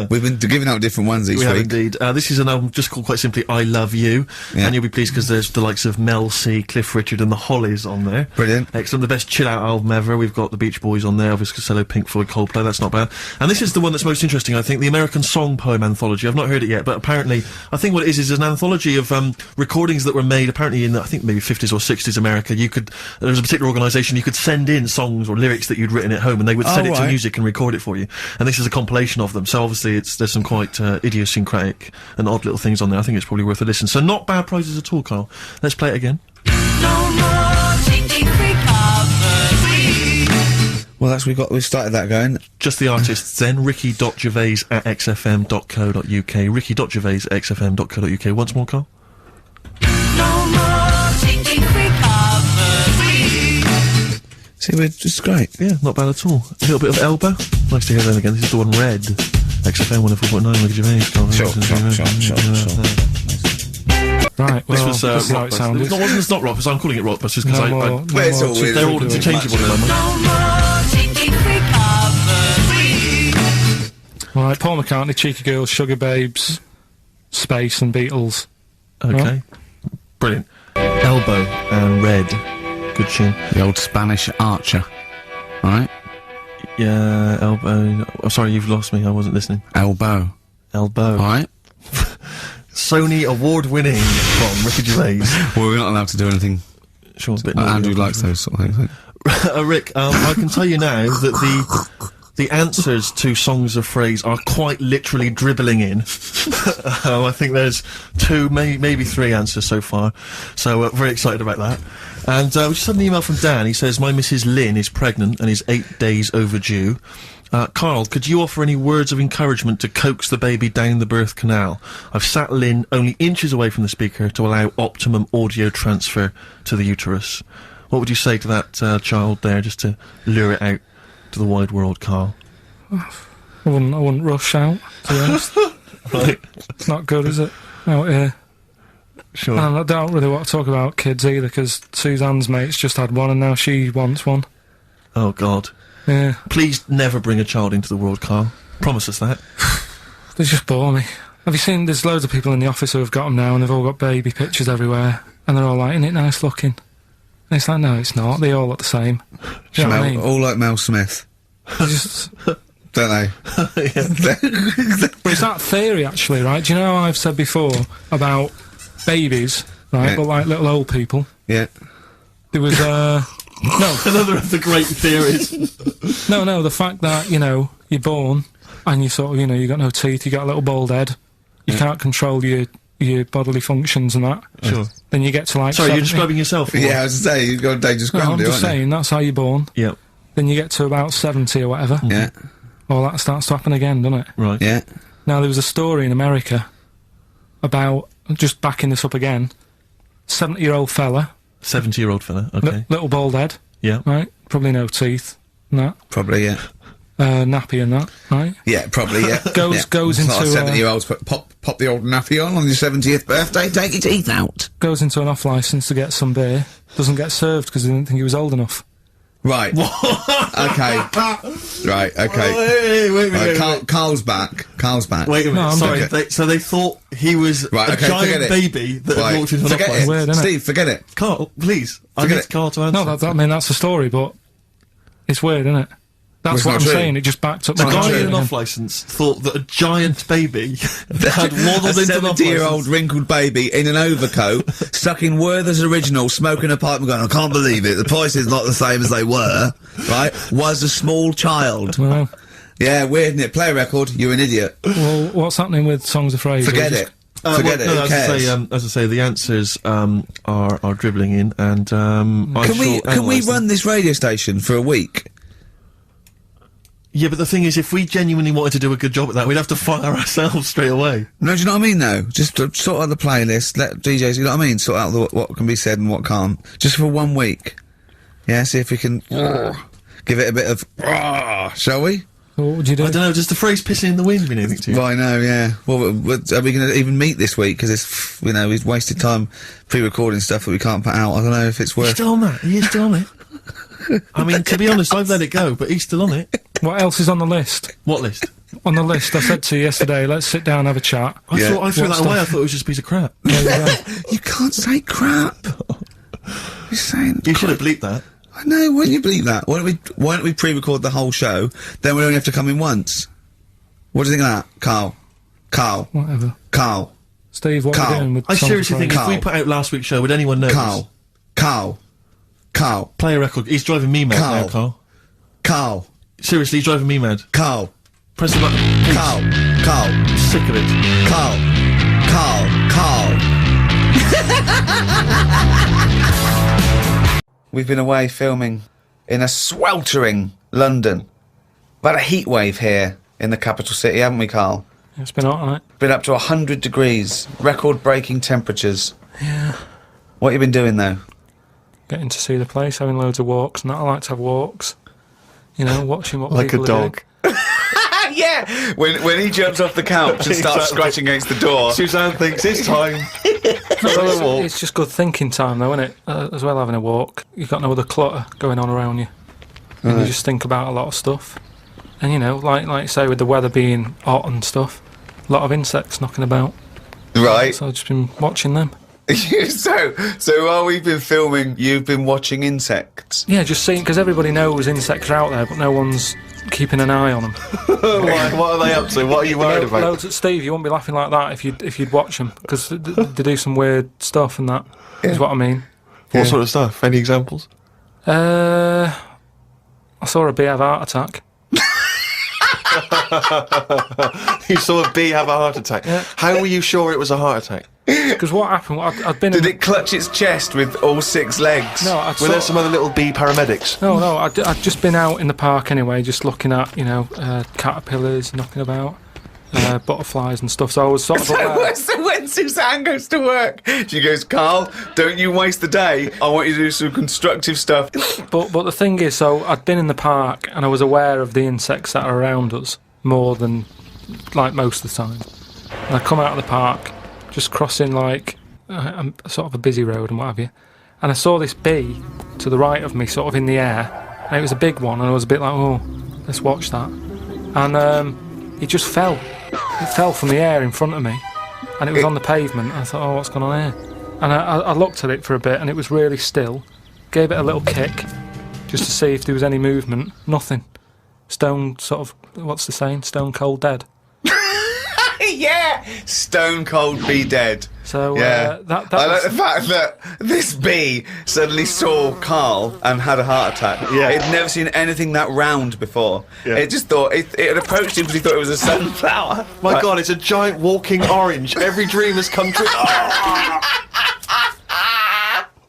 We've been giving out different ones each week. We have indeed. This is an album just called quite simply I Love You. Yeah. And you'll be pleased because there's the likes of Mel C, Cliff Richard and the Hollies on there. Brilliant. Excellent. The best chill out album ever. We've got the Beach Boys on there, Elvis Costello, Pink Floyd, Coldplay. That's not bad. And this is the one that's most interesting, I think, the American Song Poem Anthology. I've not heard it yet, but apparently, I think what it is an anthology of recordings that were made apparently in the, I think maybe 50s or 60s America. There was a particular organisation, you could send in songs or lyrics that you'd written at home and they would send it to music and record it for you. And this is a compilation of them. So obviously there's some quite idiosyncratic and odd little things on there. I think it's probably worth a listen. So not bad prizes at all, Carl. Let's play it again. No more Cheeky Freak of the Week. Well, we've started that going. Just the artists then, ricky.gervais@xfm.co.uk, ricky.gervais@xfm.co.uk. Once more, Carl. No more Cheeky Freak of the Week. See, it's great. Yeah, not bad at all. A little bit of Elbow. Nice to hear them again. This is the one Red. XFM 104.9 Ricky Gervais. Sure. Right, well, this was Rockbusters. It's not Rockbusters, I'm calling it Rockbusters because they're all interchangeable in my mind. No more Cheeky Freak of the Week. Right, Paul McCartney, Cheeky Girls, Sugar Babes, Space and Beatles. Okay. Right. Brilliant. Elbow and Red. Good tune. The old Spanish Archer. Right? Yeah, Elbow. Oh, sorry, you've lost me. I wasn't listening. Elbow. Right? Sony award-winning from Ricky Gervais. Well, we're not allowed to do anything. Sure, a bit Andrew likes those sort of things. Rick, I can tell you now that the answers to Songs of Phrase are quite literally dribbling in. I think there's 2, maybe 3 answers so far. So, very excited about that. And we just had an email from Dan. He says, my Mrs. Lynn is pregnant and is 8 days overdue. Karl, could you offer any words of encouragement to coax the baby down the birth canal? I've sat Lynn only inches away from the speaker to allow optimum audio transfer to the uterus. What would you say to that child there, just to lure it out to the wide world, Karl? I wouldn't rush out, to be honest. Right. It's not good, is it? Out here. Sure. And I don't really want to talk about kids either, because Suzanne's mate's just had one and now she wants one. Oh, God. Yeah. Please never bring a child into the world, Karl. Promise us that. They just bore me. Have you seen, there's loads of people in the office who have got them now and they've all got baby pictures everywhere. And they're all like, isn't it nice looking? And it's like, no, it's not. They all look the same. Do you know what I mean? All like Mel Smith. They just... Don't they? But it's that theory, actually, right? Do you know how I've said before about babies, right, Yeah. but like little old people? Yeah. There was, no. Another of the great theories. No, the fact that, you know, you're born, and you sort of, you know, you got no teeth, you got a little bald head, you can't control your your bodily functions and that. Sure. Then you get to like. Sorry, 70. you're describing yourself. or Yeah, I was going to say, you've got a dangerous No, ground, I'm here, just aren't you? saying that's how you're born. Yeah. Then you get to about 70 or whatever. Yeah, All that starts to happen again, doesn't it? Right. yeah. Now there was a story in America about, just backing this up again, 70-year-old fella, 70-year-old fella. Okay. little bald head, Yeah. right? Probably no teeth, and that, Probably, yeah. nappy and that, right? Yeah, probably, yeah. Goes- yeah. goes It's not into, 70-year-olds, but pop the old nappy on your 70th birthday, take your teeth out. Goes into an off-licence to get some beer, doesn't get served because they didn't think he was old enough. Right. Okay. Right, okay. Wait a minute. Carl's back. Carl's back. Wait a minute. No, I'm Sorry. okay. So they thought he was Right, a okay, forget giant it. baby that Right. had walked into an Forget off-licence. it. Weird, innit? Steve, forget it. Carl, please. I Forget need it. Carl to answer. No, I mean that's the story, but it's weird, isn't it? That's it's what not I'm true. saying. It just backed up The my guy theory in an again. off-licence thought that a giant baby had waddled a into an 70-year-old off-licence. wrinkled baby in an overcoat, stuck in Werther's Original, smoking a pipe and going, I can't believe it, the price is not the same as they were, right, was a small child. Well, Yeah, weird, isn't it? Play a record, you're an idiot. well, what's happening with Songs of Fraser? Forget Just- it. Forget it, No, who as cares? I say, the answers are dribbling in, and I Can we shall analyse them. run this radio station for a week? Yeah, but the thing is, if we genuinely wanted to do a good job at that, we'd have to fire ourselves straight away. No, do you know what I mean, though? Just to sort out the playlist, let DJs, you know what I mean? Sort out what can be said and what can't. Just for 1 week. Yeah, see if we can give it a bit of, shall we? Well, what would you do? I don't know, does the phrase pissing in the wind mean anything to you? Well, I know, yeah. Well, are we going to even meet this week? Because it's, you know, we've wasted time pre-recording stuff that we can't put out. I don't know if it's He's worth... still on that. He is still on it. I mean, to be honest, I've let it go, but he's still on it. What else is on the list? What list? On the list, I said to you yesterday, let's sit down and have a chat. I Yeah. thought I threw What that away. stuff? I thought it was just a piece of crap. There you go. You can't say crap. You're saying... You should have bleeped that. I know, why don't you believe that? Why don't we pre-record the whole show, then we only have to come in once? What do you think of that, Carl? Carl? Whatever. Carl? Steve, what are Carl. we doing with I Songs of seriously think Fraser? if we Carl. put out last week's show, would anyone know? Carl? Carl? Carl? Play a record. He's driving me mad Carl. now, Carl. Carl? Seriously, he's driving me mad. Carl? Press the button. Please. Carl? Carl? I'm sick of it. Carl? Carl? We've been away filming in a sweltering London. About a heat wave here in the capital city, haven't we, Carl? It's been hot, hasn't it? Been up to 100 degrees, record-breaking temperatures. Yeah. What you been doing, though? Getting to see the place, having loads of walks, and that. I like to have walks. You know, watching what Like a people are doing. dog. Yeah! When he jumps off the couch and starts Exactly. scratching against the door. Suzanne thinks it's time. It's just good thinking time, though, isn't it? As well, having a walk. You've got no other clutter going on around you. And you just think about a lot of stuff. And, you know, like you say, with the weather being hot and stuff, a lot of insects knocking about. Right. So I've just been watching them. so while we've been filming, you've been watching insects. Yeah, just seeing, because everybody knows insects are out there, but no one's keeping an eye on them. What are they up to? What are you worried about? Loads, Steve, you wouldn't be laughing like that if you'd watch them, because they do some weird stuff and that, is what I mean. What sort of stuff? Any examples? I saw a bee have a heart attack. You saw a bee have a heart attack. Yeah. How were you sure it was a heart attack? Because what happened, I'd been Did in... it clutch its chest with all 6 legs? No, I'd Were there sort- some other little bee paramedics? No, I'd just been out in the park anyway, just looking at, you know, caterpillars knocking about, butterflies and stuff, so I was sort of aware. So when Suzanne goes to work, she goes, Carl, don't you waste the day. I want you to do some constructive stuff. But the thing is, so I'd been in the park and I was aware of the insects that are around us more than, like, most of the time. And I come out of the park, just crossing, like, sort of a busy road and what have you, and I saw this bee to the right of me, sort of in the air, and it was a big one, and I was a bit like, oh, let's watch that. And it just fell. It fell from the air in front of me, and it was on the pavement. I thought, oh, what's going on here? And I looked at it for a bit, and it was really still. Gave it a little kick, just to see if there was any movement. Nothing. Stone, sort of, what's the saying? Stone cold dead. Yeah! Stone cold be dead. So Yeah. that I like was, the fact that this bee suddenly saw Karl and had a heart attack. Yeah. It'd never seen anything that round before. Yeah. It just thought, it had approached him because he thought it was a sunflower. My God, it's a giant walking orange. Every dream has come true.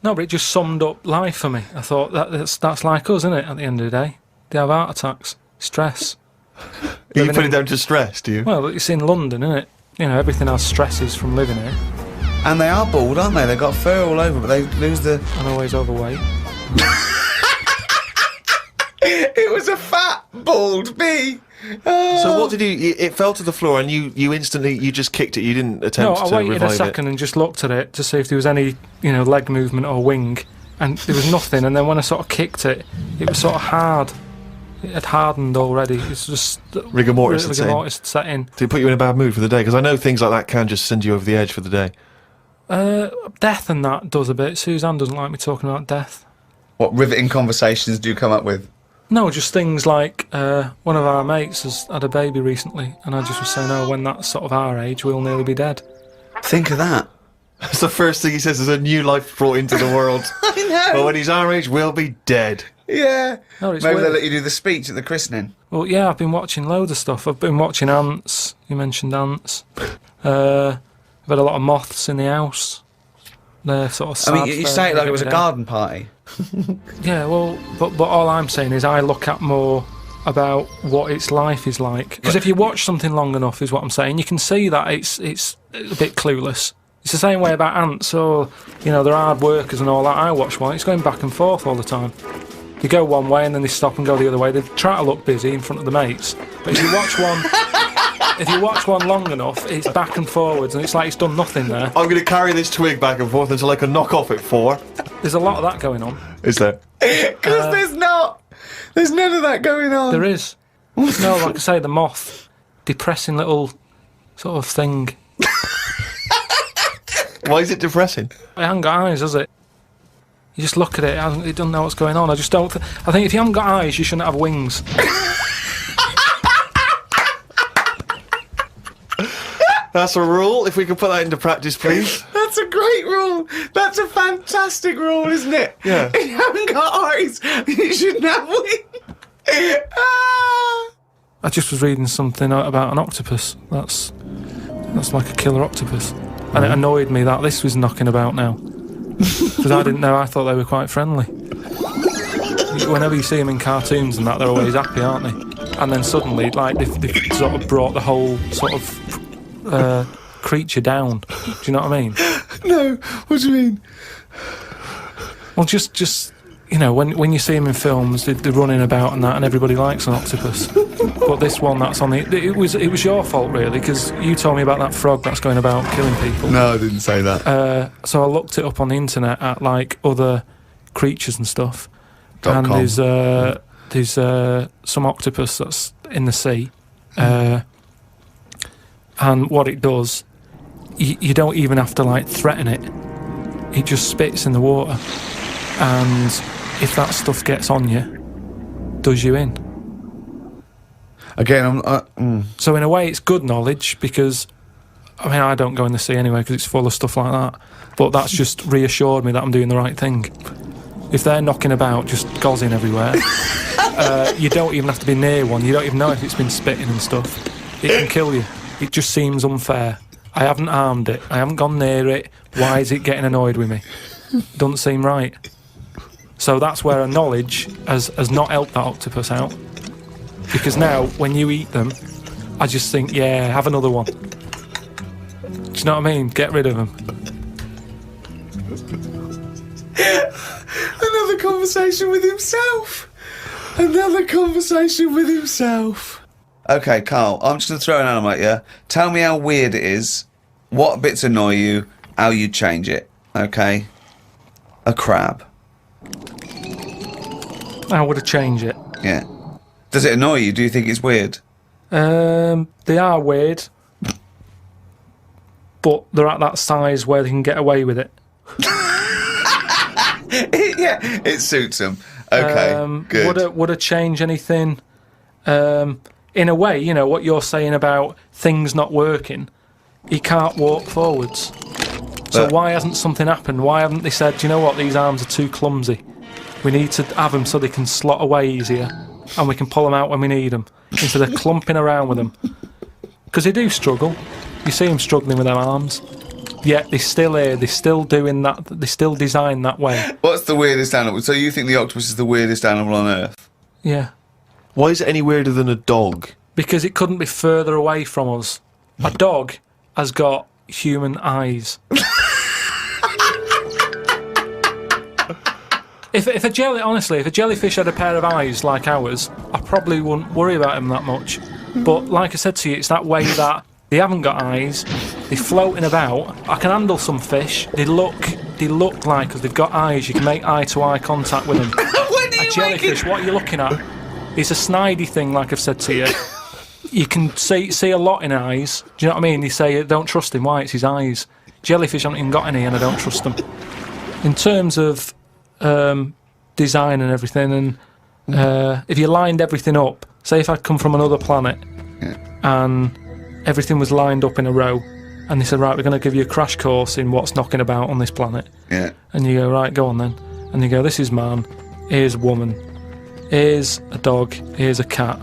no, but it just summed up life for me. I thought that's like us, isn't it? At the end of the day, they have heart attacks, stress. You put it down to stress, do you? Well, it's in London, isn't it? You know, everything has stresses from living here. And they are bald, aren't they? They've got fur all over, but they lose the... I'm always overweight. It was a fat, bald bee. Oh. So what did you? It fell to the floor, and you instantly just kicked it. You didn't No, attempt I to waited revive a second and just looked at it to see if there was any, leg movement or wing, and there was nothing. And then when I sort of kicked it, it was sort of hard. It had hardened already. It's just Rigor mortis had set in. rigor mortis had set in. Did it put you in a bad mood for the day? Because I know things like that can just send you over the edge for the day. Death and that does a bit. Suzanne doesn't like me talking about death. What riveting conversations do you come up with? No, just things like one of our mates has had a baby recently, and I just was saying, oh, when that's sort of our age, we'll nearly be dead. Think of that. That's the first thing he says. There's a new life brought into the world. I know. But when he's our age, we'll be dead. Yeah. No, it's Maybe weird. they'll let you do the speech at the christening. Well, yeah, I've been watching loads of stuff. I've been watching ants. You mentioned ants. I've had a lot of moths in the house. They're sort of sad. I mean, you say it like it was a garden party. Yeah, well, but all I'm saying is I look at more about what its life is like. Because if you watch something long enough, is what I'm saying, you can see that it's a bit clueless. It's the same way about ants, or, they're hard workers and all that. I watch one, it's going back and forth all the time. They go one way and then they stop and go the other way. They try to look busy in front of the mates. But if you watch one... If you watch one long enough, it's back and forwards, and it's like it's done nothing there. I'm going to carry this twig back and forth until I can knock off at 4. There's a lot of that going on. Is there? Because there's not. There's none of that going on. There is. No, like I say, the moth. Depressing little sort of thing. Why is it depressing? It hasn't got eyes, has it? You just look at it, it doesn't know what's going on. I just don't... I think if you haven't got eyes, you shouldn't have wings. That's a rule. If we could put that into practice, please. That's a great rule. That's a fantastic rule, isn't it? Yeah. If you haven't got eyes, you shouldn't have wings. Ah. I just was reading something about an octopus. That's like a killer octopus. And it annoyed me that this was knocking about now. Because I didn't know, I thought they were quite friendly. Whenever you see them in cartoons and that, they're always happy, aren't they? And then suddenly, like, they've sort of brought the whole sort of creature down. Do you know what I mean? No, what do you mean? Well, just when you see them in films, they're running about and that, and everybody likes an octopus. But this one that's on it was your fault really, because you told me about that frog that's going about killing people. No, I didn't say that. So I looked it up on the internet at like other creatures and stuff, .com. and there's some octopus that's in the sea, and what it does, you don't even have to like threaten it. It just spits in the water, and if that stuff gets on you, does you in. Again, So in a way, it's good knowledge because, I mean, I don't go in the sea anyway because it's full of stuff like that. But that's just reassured me that I'm doing the right thing. If they're knocking about, just gozzing everywhere, you don't even have to be near one. You don't even know if it's been spitting and stuff. It can kill you. It just seems unfair. I haven't harmed it. I haven't gone near it. Why is it getting annoyed with me? Doesn't seem right. So that's where a knowledge has not helped that octopus out. Because now, when you eat them, I just think, yeah, have another one. Do you know what I mean? Get rid of them. another conversation with himself. Another conversation with himself. Okay, Karl, I'm just going to throw an animal at you. Tell me how weird it is, what bits annoy you, how you change it. Okay? A crab. How would I change it? Yeah. Does it annoy you? Do you think it's weird? They are weird, but they're at that size where they can get away with it. Yeah, it suits them. Okay, good. Would it change anything? In a way, you know, what you're saying about things not working, he can't walk forwards. So why hasn't something happened? Why haven't they said, do you know what, these arms are too clumsy? We need to have them so they can slot away easier, and we can pull them out when we need them, instead of clumping around with them. Because they do struggle. You see them struggling with their arms. Yet they're still here, they're still doing that, they're still designed that way. What's the weirdest animal? So you think the octopus is the weirdest animal on Earth? Yeah. Why is it any weirder than a dog? Because it couldn't be further away from us. A dog has got human eyes. If a jellyfish had a pair of eyes like ours, I probably wouldn't worry about him that much. But like I said to you, it's that way that they haven't got eyes, they're floating about. I can handle some fish. They look like us, they've got eyes, you can make eye-to-eye contact with them. A jellyfish, what are you looking at? It's a snidey thing, like I've said to you. You can see a lot in eyes. Do you know what I mean? They say, don't trust him, why? It's his eyes. Jellyfish haven't even got any, and I don't trust them. In terms of design and everything, and if you lined everything up, say if I'd come from another planet, and everything was lined up in a row, and they said, right, we're going to give you a crash course in what's knocking about on this planet. Yeah. And you go, right, go on then. And you go, this is man, here's woman, here's a dog, here's a cat,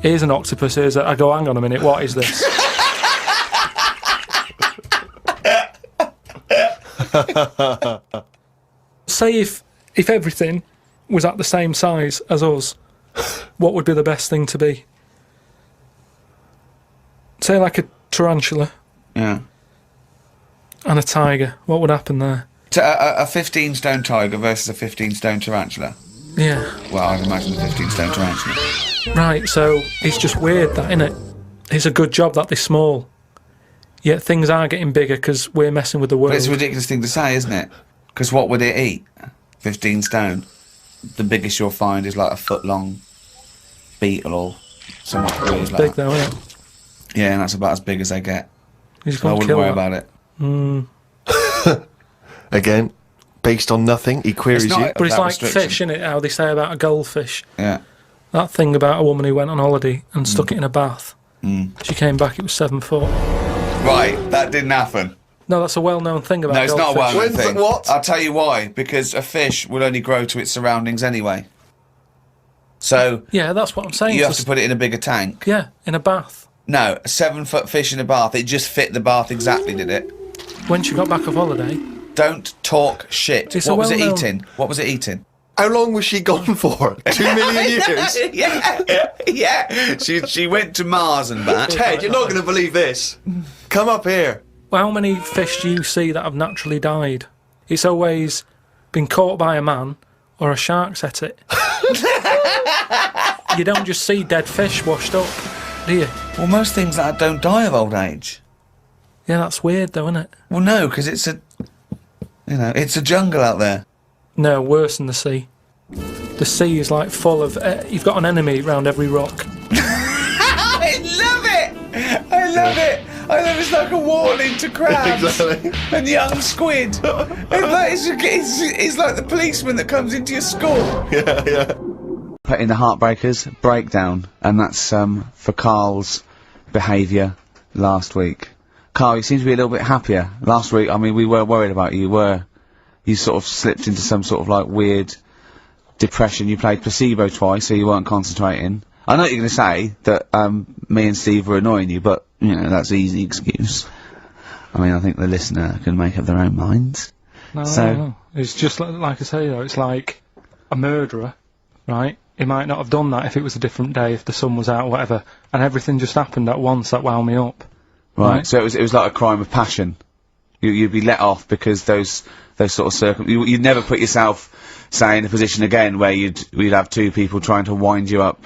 here's an octopus, I go, hang on a minute, what is this? Say if everything was at the same size as us, what would be the best thing to be? Say like a tarantula. Yeah. And a tiger. What would happen there? A 15-stone tiger versus a 15-stone tarantula. Yeah. Well, I'd imagine a 15-stone tarantula. Right, so it's just weird that, innit? It's a good job that they're small. Yet things are getting bigger because we're messing with the world. But it's a ridiculous thing to say, isn't it? Because what would it eat? 15 stone. The biggest you'll find is like a foot-long beetle or something weird It's like big that. though, isn't it? Yeah, and that's about as big as they get. You just So I can't wouldn't kill worry that. about it. Again, based on nothing, he queries It's not- you. But it's About like restriction. fish, innit? How they say about a goldfish. Yeah. That thing about a woman who went on holiday and stuck it in a bath. She came back, it was 7 foot. Right, that didn't happen. No, that's a well-known thing about No, it's not a goldfish. well-known When's thing. the- what? I'll tell you why. Because a fish will only grow to its surroundings anyway. So Yeah, that's what I'm saying. you have It's to put it in a bigger tank. yeah, in a bath. No, a 7-foot fish in a bath. It just fit the bath exactly, did it? When she got back off holiday, Don't talk shit. It's a What was it well-known- eating? What was it eating? How long was she gone for? 2 million years? yeah. She went to Mars and back. Ted, you're not going to believe this. Come up here. well, how many fish do you see that have naturally died? It's always been caught by a man or a shark's at it. You don't just see dead fish washed up, do you? Well, most things like that don't die of old age. Yeah, that's weird though, isn't it? Well, no, because it's a jungle out there. No, worse than the sea. The sea is like full of... you've got an enemy round every rock. I love it. I love it. It's like a warning to crabs Exactly. and young squid. It's like the policeman that comes into your school. Yeah. Putting the Heartbreakers breakdown, and that's for Karl's behaviour last week. Karl, you seem to be a little bit happier. Last week, I mean, we were worried about you. You sort of slipped into some sort of like weird depression. You played placebo twice, so you weren't concentrating. I know you're going to say that me and Steve were annoying you, but you know that's an easy excuse. I mean, I think the listener can make up their own minds. No. It's just like I say, though, it's like a murderer, right? He might not have done that if it was a different day, if the sun was out or whatever, and everything just happened at once that wound me up. Right. So it was like a crime of passion. You'd be let off because those sort of you'd never put yourself, say, in a position again where we'd have two people trying to wind you up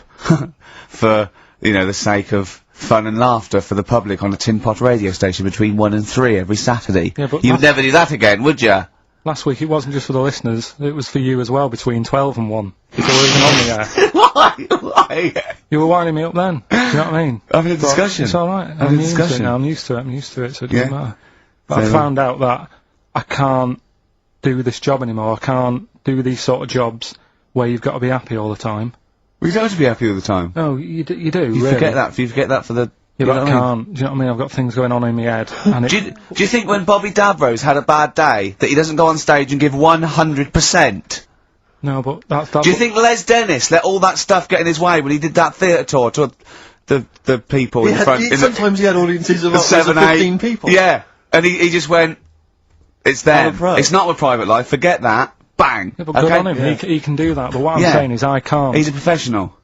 for, you know, the sake of fun and laughter for the public on a tin pot radio station between 1 and 3 every Saturday. Yeah, but You'd never do that again, would you? Last week it wasn't just for the listeners, it was for you as well, between 12 and 1. Before we were even on the air. Why? You were winding me up then. Do you know what I mean? Having a But discussion. It's alright. Having a I'm used to it discussion. now. I'm used to it, so it doesn't Yeah. matter. But Fair I enough. found out that I can't do this job anymore. I can't do these sort of jobs where you've got to be happy all the time. We don't have to be happy all the time. No, you do, You really. forget that. You forget that for the Yeah, You but know I what I mean? can't. Do you know what I mean? I've got things going on in my head. And Do you think when Bobby Dabrow's had a bad day that he doesn't go on stage and give 100%? no, but that's Do you think Les Dennis let all that stuff get in his way when he did that theatre tour to the people in front? Sometimes he had audiences of the upwards of 15 8 people. Yeah, and he just went, it's them. pro. It's not with private life. Forget that. Bang. Yeah, but good okay? on him. Yeah. He can do that. But what I'm Yeah. saying is I can't. He's a professional.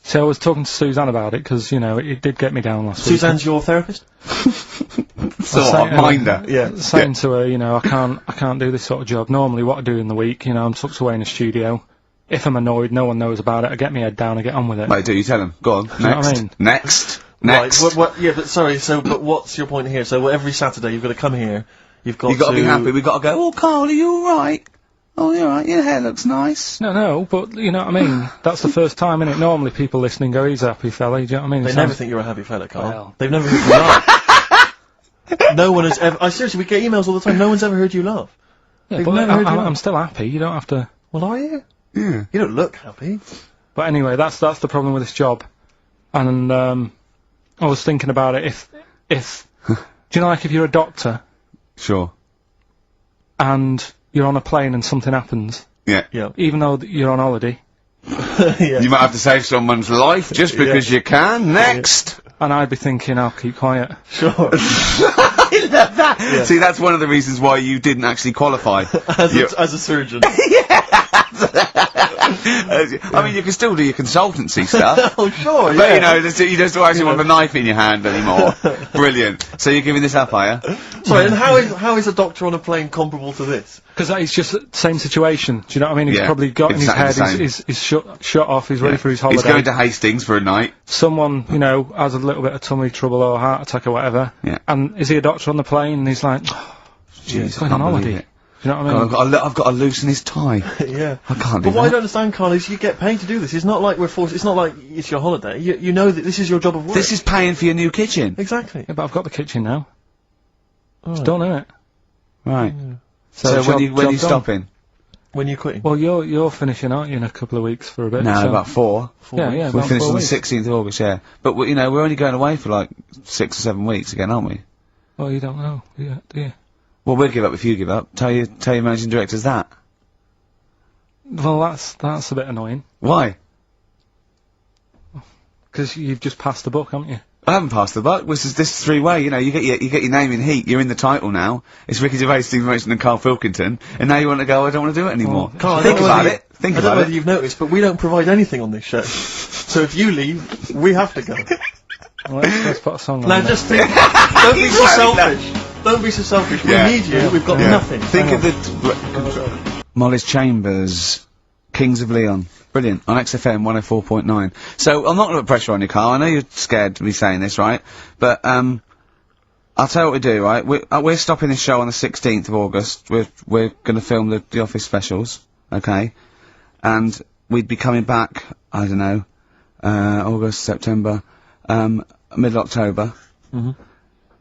So I was talking to Suzanne about it because, you know, it did get me down last week. Suzanne's your therapist? Sort saying- of minder. Yeah. Saying to her, you know, I can't do this sort of job. Normally what I do in the week, you know, I'm tucked away in a studio. If I'm annoyed, no one knows about it. I get my head down, I get on with it. Wait, do you tell him? Go on. Next. you know what I mean? Next. Right, yeah, but sorry, but what's your point here? So every Saturday you've got to come here, you've got You've got to be happy. We've got to go, oh, Karl, are you alright? Oh, you're alright. Your hair looks nice. No, but, you know what I mean? That's the first time, innit? Normally people listening go, he's a happy fella, do you know what I mean? They It never sounds- think you're a happy fella, Karl. Well. They've never heard you laugh. No one has ever. Seriously, we get emails all the time. No one's ever heard you laugh. Yeah, They've but never heard you I'm laugh. still happy, you don't have to... Well, are you? Yeah. You don't look happy. But anyway, that's the problem with this job. And, I was thinking about it, if do you know, like, if you're a doctor, Sure. and you're on a plane and something happens, Yeah. Yeah. even though you're on holiday, Yeah. You might have to save someone's life just because you can. Next. and I'd be thinking, I'll keep quiet. Sure. I love that. See, that's one of the reasons why you didn't actually qualify. as a surgeon. I mean, you can still do your consultancy stuff. Oh, sure. But yeah. you know, you just don't actually want the knife in your hand anymore. Brilliant. So you're giving this up, are you? Sorry, and how is a doctor on a plane comparable to this? Because it's just the same situation, do you know what I mean? He's Yeah, probably got in his exactly head, the same. he's shut off, he's ready for his holiday. He's going to Hastings for a night. Someone, you know, has a little bit of tummy trouble or heart attack or whatever, Yeah. and is he a doctor on the plane, and he's like, oh, Jeez, he's going I on can't believe holiday. it. Do you know what I mean? God, I've got to loosen his tie. Yeah. I can't do But what I that. don't understand, Karl, is you get paid to do this. It's not like we're forced. It's not like it's your holiday. You know that this is your job of work. This is paying for your new kitchen. exactly. Yeah, but I've got the kitchen now. It's Alright. done, innit? Right. So, So when job- you job done. stopping? When you're quitting. Well, you're finishing, aren't you, in a couple of weeks for a bit? No, so- about 4. Yeah, yeah, We about finish 4 on the weeks. 16th of August, yeah. But, you know, we're only going away for like 6 or 7 weeks again, aren't we? Well, you don't know, do you? Well, we'll give up if you give up. Tell your managing directors that. Well, that's a bit annoying, Why? because you've just passed the book, haven't you? I haven't passed the buck. This is 3-way. You know, you get your name in heat. You're in the title now. It's Ricky Gervais, Steve Merchant, and Karl Pilkington. And now you want to go? I don't want to do it anymore. Well, Karl, I Think don't know about whether it. Think I don't know about whether it. you've noticed, but we don't provide anything on this show. So if you leave, we have to go. Well, let's put a song on. Now then. just think. Don't be so Right, no. selfish. Don't be so selfish. Yeah. We need you. We've got Yeah. nothing. Think Hang of on. the Molly's Chambers, Kings of Leon. Brilliant. On XFM 104.9. So I'm not going to put pressure on you, Karl. I know you're scared to be saying this, right? But I'll tell you what we do, right? We're stopping this show on the 16th of August. We're going to film the Office specials, okay? And we'd be coming back. I don't know, August, September, middle October. Mhm.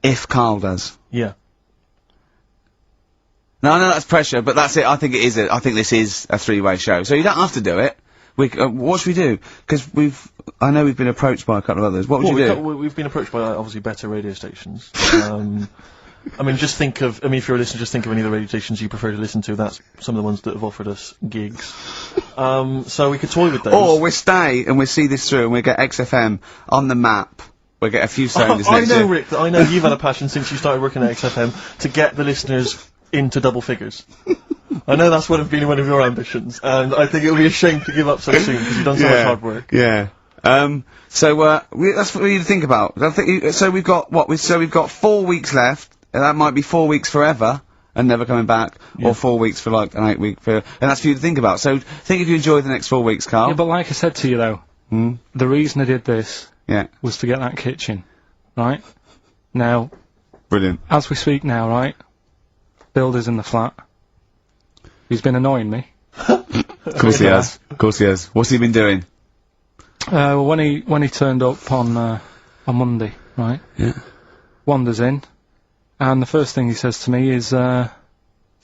If Karl does. Yeah. No, I know that's pressure, but that's it. I think it is. I think this is a 3-way show, so you don't have to do it. What should we do? Because I know we've been approached by a couple of others. What would you do? We've been approached by obviously better radio stations. I mean, just think of. I mean, if you're a listener, just think of any of the radio stations you prefer to listen to. That's some of the ones that have offered us gigs. So we could toy with those. Or we stay and we see this through and we get XFM on the map. We get a few sounders I next know, year. Rick, that I know you've had a passion since you started working at XFM to get the listeners into double figures. I know that's been one of your ambitions, and I think it would be a shame to give up so soon because you've done so much hard work. Yeah. That's what we need to think about. I think so. We've got what? We've got 4 weeks left. And that might be 4 weeks forever and never coming back, or 4 weeks for like an 8-week period. And that's for you to think about. So think if you enjoy the next 4 weeks, Karl. Yeah, but like I said to you though, the reason I did this Yeah. was to get that kitchen, right? Now, Brilliant. as we speak now, right? Builder's in the flat. He's been annoying me. Of course he has. Of course he has. What's he been doing? Well, when he turned up on Monday, right? Yeah. Wanders in, and the first thing he says to me is, said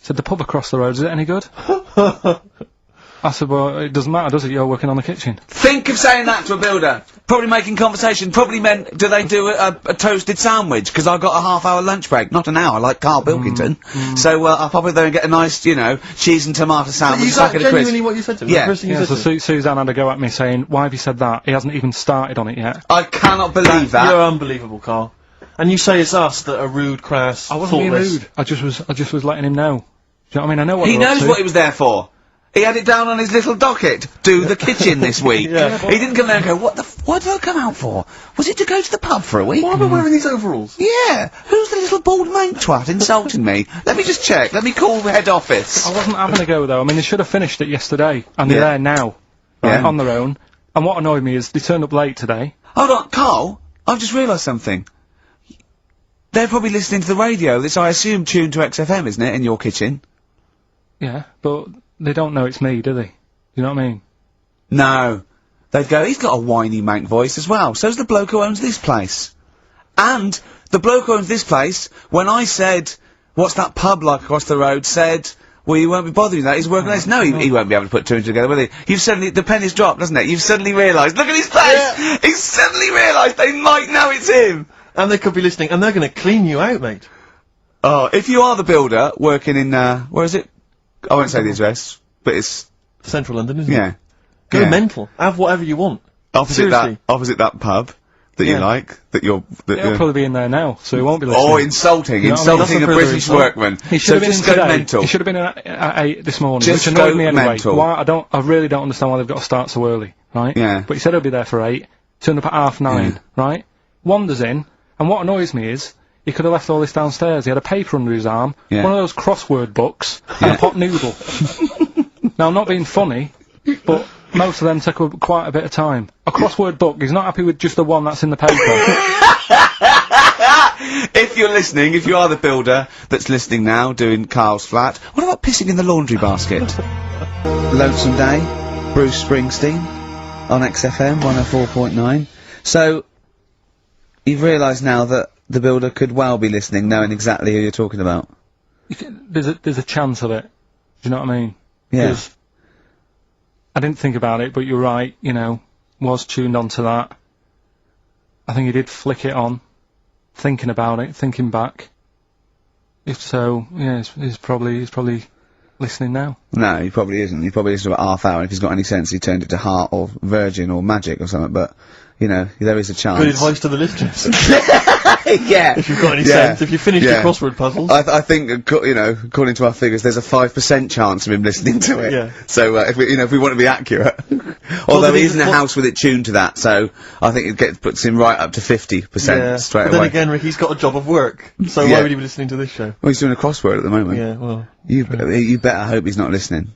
the pub across the road, is it any good? I said, well, it doesn't matter, does it? You're working on the kitchen. Think of saying that to a builder. Probably making conversation. Probably meant, do they do a toasted sandwich? Because I got a half-hour lunch break, not an hour, like Karl Pilkington. So I'll pop over there and get a nice, you know, cheese and tomato sandwich. Is that genuinely what you said to me? Yeah. The first thing you Yeah, said so to me? Suzanne had a go at me saying, why have you said that? He hasn't even started on it yet. I cannot believe that. You're unbelievable, Karl. And you say it's us that are rude, crass, I wasn't being thoughtless. rude. I just was letting him know. Do you know what I mean? I know what He they're up knows to. what he was there for. He had it down on his little docket. Do the kitchen this week. Yeah. He didn't come there and go, what did I come out for? Was it to go to the pub for a week? Why am I wearing these overalls? Yeah. Who's the little bald mate twat insulting me? Let me just check. Let me call head office. I wasn't having a go though. I mean, they should have finished it yesterday, and they're Yeah. there now, right, Yeah. on their own. And what annoyed me is they turned up late today. Hold on, Karl. I've just realised something. They're probably listening to the radio. That's, I assume, tuned to XFM, isn't it, in your kitchen? Yeah, but they don't know it's me, do they? You know what I mean? No. They'd go, he's got a whiny mank voice as well. So's the bloke who owns this place. And the bloke who owns this place, when I said, what's that pub like across the road, said, well, you won't be bothering that, he's working on this. No, he won't be able to put two and two together, will he? You've suddenly, the penny's dropped, doesn't it? You've suddenly realised, look at his face! Yeah. He's suddenly realised they might know it's him! And they could be listening, and they're going to clean you out, mate. Oh, if you are the builder, working in, where is it? I won't say the address, but it's, Central London, isn't it? yeah. Go Yeah. mental. Have whatever you want. Opposite Seriously. that pub that you Yeah. like, that you're, that He'll probably be in there now, so he won't be listening. oh, insulting, You know what I mean? insulting a That's a British further workman. He should So have been just in go today. mental. He should have been in at 8 this morning, Just which annoyed go me anyway. mental. Why? I really don't understand why they've got to start so early, right? Yeah. But he said he'll be there for 8, turned up at 9:30, right? Wanders in, and what annoys me is, he could have left all this downstairs. He had a paper under his arm, Yeah. one of those crossword books, and a pot noodle. Now, I'm not being funny, but most of them take quite a bit of time. A crossword book, he's not happy with just the one that's in the paper. If you're listening, if you are the builder that's listening now, doing Karl's flat, what about pissing in the laundry basket? Lonesome Day, Bruce Springsteen, on XFM 104.9. So, you've realised now that the builder could well be listening, knowing exactly who you're talking about. There's a chance of it. Do you know what I mean? Yeah. 'Cause I didn't think about it, but you're right, you know, was tuned onto that. I think he did flick it on, thinking about it, thinking back. If so, yeah, he's probably listening now. No, he probably isn't. He probably listens to about half hour. If he's got any sense, he turned it to Heart or Virgin or Magic or something, but, you know, there is a chance. Good advice to the listeners. Yeah. If you've got any Yeah. sense, if you finish Yeah. your crossword puzzles. I think, you know, according to our figures, there's a 5% chance of him listening to it. Yeah. So, if we want to be accurate. Although the he isn't a reason- house with it tuned to that, so I think puts him right up to 50% Yeah. straight But then away. again, Rick, he's got a job of work, so Yeah. why would he be listening to this show? Well, he's doing a crossword at the moment. Yeah, well. You better hope he's not listening.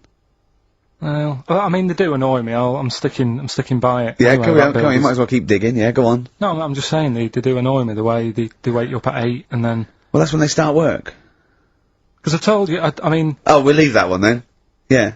Well, I mean, they do annoy me. I'm sticking by it. Yeah, Anyway, come about on, you builders. might as well keep digging. Yeah, go on. No, I'm just saying they do annoy me the way they wake you up at 8 and then. Well, that's when they start work. Because I told you, I mean, Oh, we'll leave that one then. Yeah.